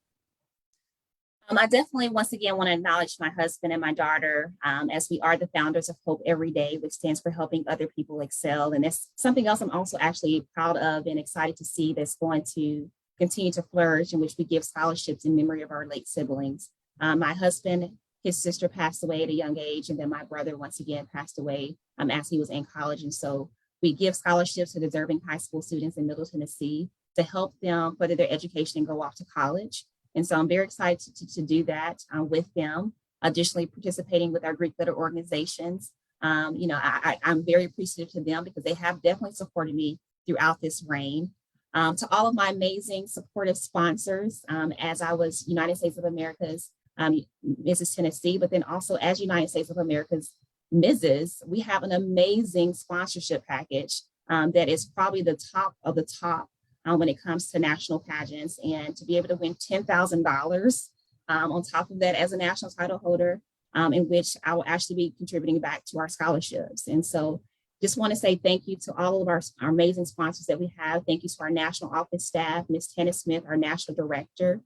Speaker 2: I definitely, once again, want to acknowledge my husband and my daughter, as we are the founders of Hope Every Day, which stands for helping other people excel. And that's something else I'm also actually proud of and excited to see that's going to continue to flourish, in which we give scholarships in memory of our late siblings. My husband, his sister passed away at a young age, and then my brother, once again, passed away as he was in college. And so we give scholarships to deserving high school students in Middle Tennessee to help them further their education and go off to college. And so I'm very excited to do that with them. Additionally, participating with our Greek letter organizations. I'm very appreciative to them because they have definitely supported me throughout this reign. To all of my amazing supportive sponsors, as I was United States of America's Mrs. Tennessee, but then also as United States of America's Mrs., we have an amazing sponsorship package that is probably the top of the top when it comes to national pageants, and to be able to win $10,000 on top of that as a national title holder, in which I will actually be contributing back to our scholarships. And so just want to say thank you to all of our amazing sponsors that we have. Thank you to our national office staff, Ms. Tanna Smith, our national director,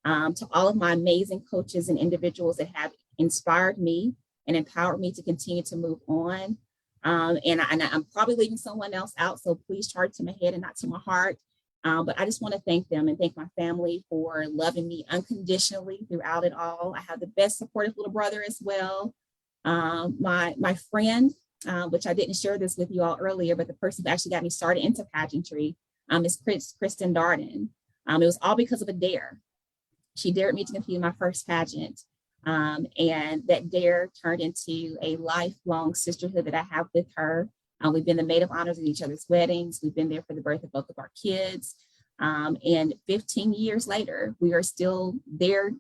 Speaker 2: to all of my amazing coaches and individuals that have inspired me and empowered me to continue to move on. And I'm probably leaving someone else out, so please charge to my head and not to my heart. But I just want to thank them and thank my family for loving me unconditionally throughout it all. I have the best supportive little brother as well. My friend which I didn't share this with you all earlier, but the person who actually got me started into pageantry is Kristen Darden. It was all because of a dare. She dared me to compete in my first pageant. And that dare turned into a lifelong sisterhood that I have with her. We've been the maid of honors at each other's weddings. We've been there for the birth of both of our kids. And 15 years later, we are still there,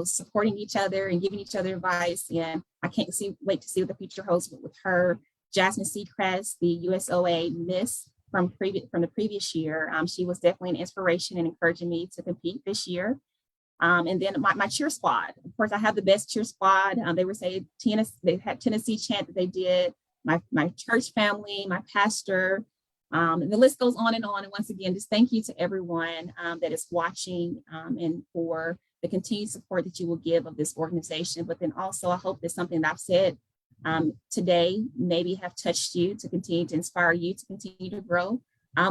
Speaker 2: supporting each other and giving each other advice. And I can't wait to see what the future holds with her. Jasmine Seacrest, the USOA Miss from the previous year. She was definitely an inspiration and encouraging me to compete this year. And then my cheer squad. Of course, I have the best cheer squad. They were saying they had Tennessee chant that they did. My church family, my pastor, and the list goes on. And once again, just thank you to everyone that is watching and for the continued support that you will give of this organization. But then also, I hope that something that I've said today maybe have touched you to continue to inspire you to continue to grow,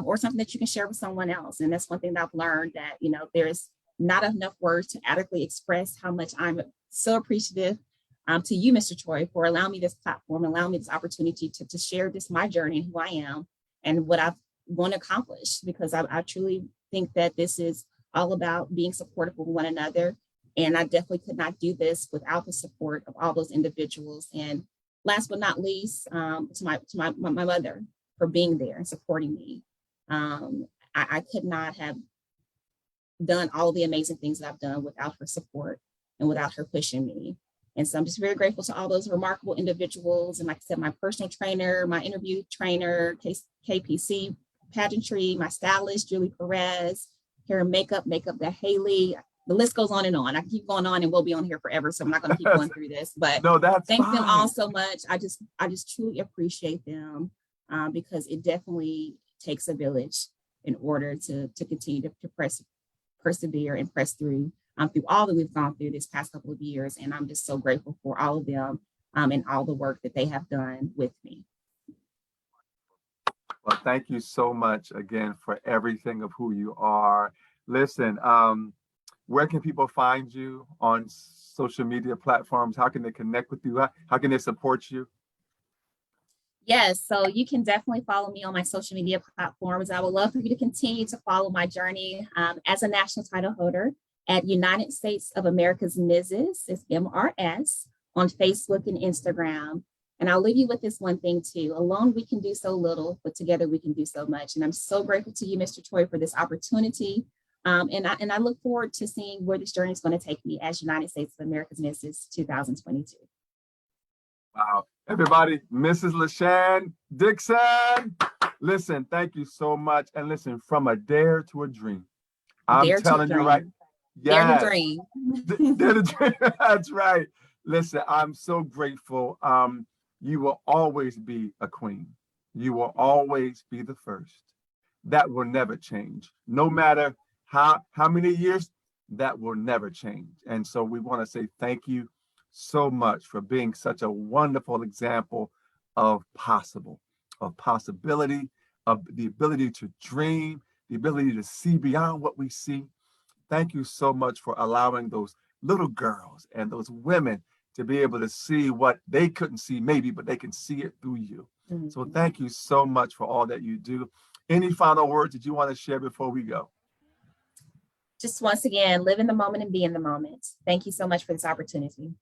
Speaker 2: or something that you can share with someone else. And that's one thing that I've learned, that there's not enough words to adequately express how much I'm so appreciative to you, Mr. Troy, for allowing me this platform, allowing me this opportunity to share my journey and who I am and what I've want to accomplish, because I truly think that this is all about being supportive of one another. And I definitely could not do this without the support of all those individuals. And last but not least, to my mother for being there and supporting me. I could not have done all of the amazing things that I've done without her support and without her pushing me. And so I'm just very grateful to all those remarkable individuals. And like I said, my personal trainer, my interview trainer, KPC pageantry, my stylist, Julie Perez, hair and makeup that Haley. The list goes on and on. I can keep going on and we'll be on here forever. So I'm not going to keep going through this, but
Speaker 1: no, that's
Speaker 2: thank
Speaker 1: fine.
Speaker 2: them all so much. I just truly appreciate them because it definitely takes a village in order to continue to persevere and press through all that we've gone through this past couple of years. And I'm just so grateful for all of them and all the work that they have done with me.
Speaker 1: Well, thank you so much again for everything of who you are. Listen, where can people find you on social media platforms? How can they connect with you? How can they support you?
Speaker 2: Yes, so you can definitely follow me on my social media platforms. I would love for you to continue to follow my journey as a national title holder at United States of America's Mrs. It's MRS on Facebook and Instagram. And I'll leave you with this one thing too. Alone, we can do so little, but together we can do so much. And I'm so grateful to you, Mr. Troy, for this opportunity. And I look forward to seeing where this journey is going to take me as United States of America's Mrs. 2022.
Speaker 1: Wow. Everybody, Mrs. LaShan Dixon. Listen, thank you so much. And listen, from a dare to a dream. I'm telling you right.
Speaker 2: Dare to dream.
Speaker 1: Dare to dream. That's right. Listen, I'm so grateful. You will always be a queen. You will always be the first. That will never change. No matter how many years, that will never change. And so we want to say thank you so much for being such a wonderful example of possibility, of the ability to dream, the ability to see beyond what we see. Thank you so much for allowing those little girls and those women to be able to see what they couldn't see maybe, but they can see it through you. Mm-hmm. So thank you so much for all that you do. Any final words that you want to share before we go?
Speaker 2: Just once again, live in the moment and be in the moment. Thank you so much for this opportunity.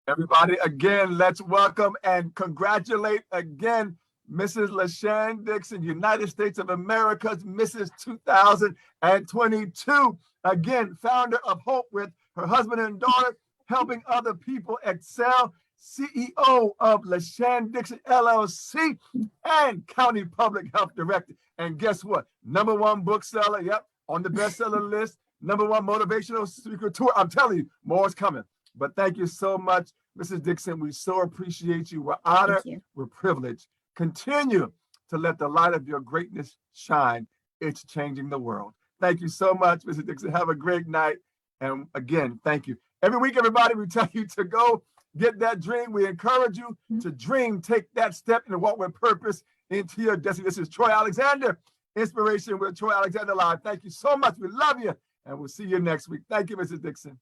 Speaker 1: Everybody, again, let's welcome and congratulate again Mrs. LaShan Dixon, United States of America's Mrs. 2022. Again, founder of Hope with her husband and daughter, helping other people excel, CEO of LaShan Dixon LLC, and County Public Health Director. And guess what? #1 bookseller, yep, on the bestseller list, #1 motivational speaker tour. I'm telling you, more is coming. But thank you so much, Mrs. Dixon. We so appreciate you. We're honored. We're privileged. Continue to let the light of your greatness shine. It's changing the world. Thank you so much, Mrs. Dixon. Have a great night. And again, thank you. Every week, everybody, we tell you to go get that dream. We encourage you to dream, take that step and walk with purpose into your destiny. This is Troy Alexander, Inspiration with Troy Alexander Live. Thank you so much. We love you. And we'll see you next week. Thank you, Mrs. Dixon.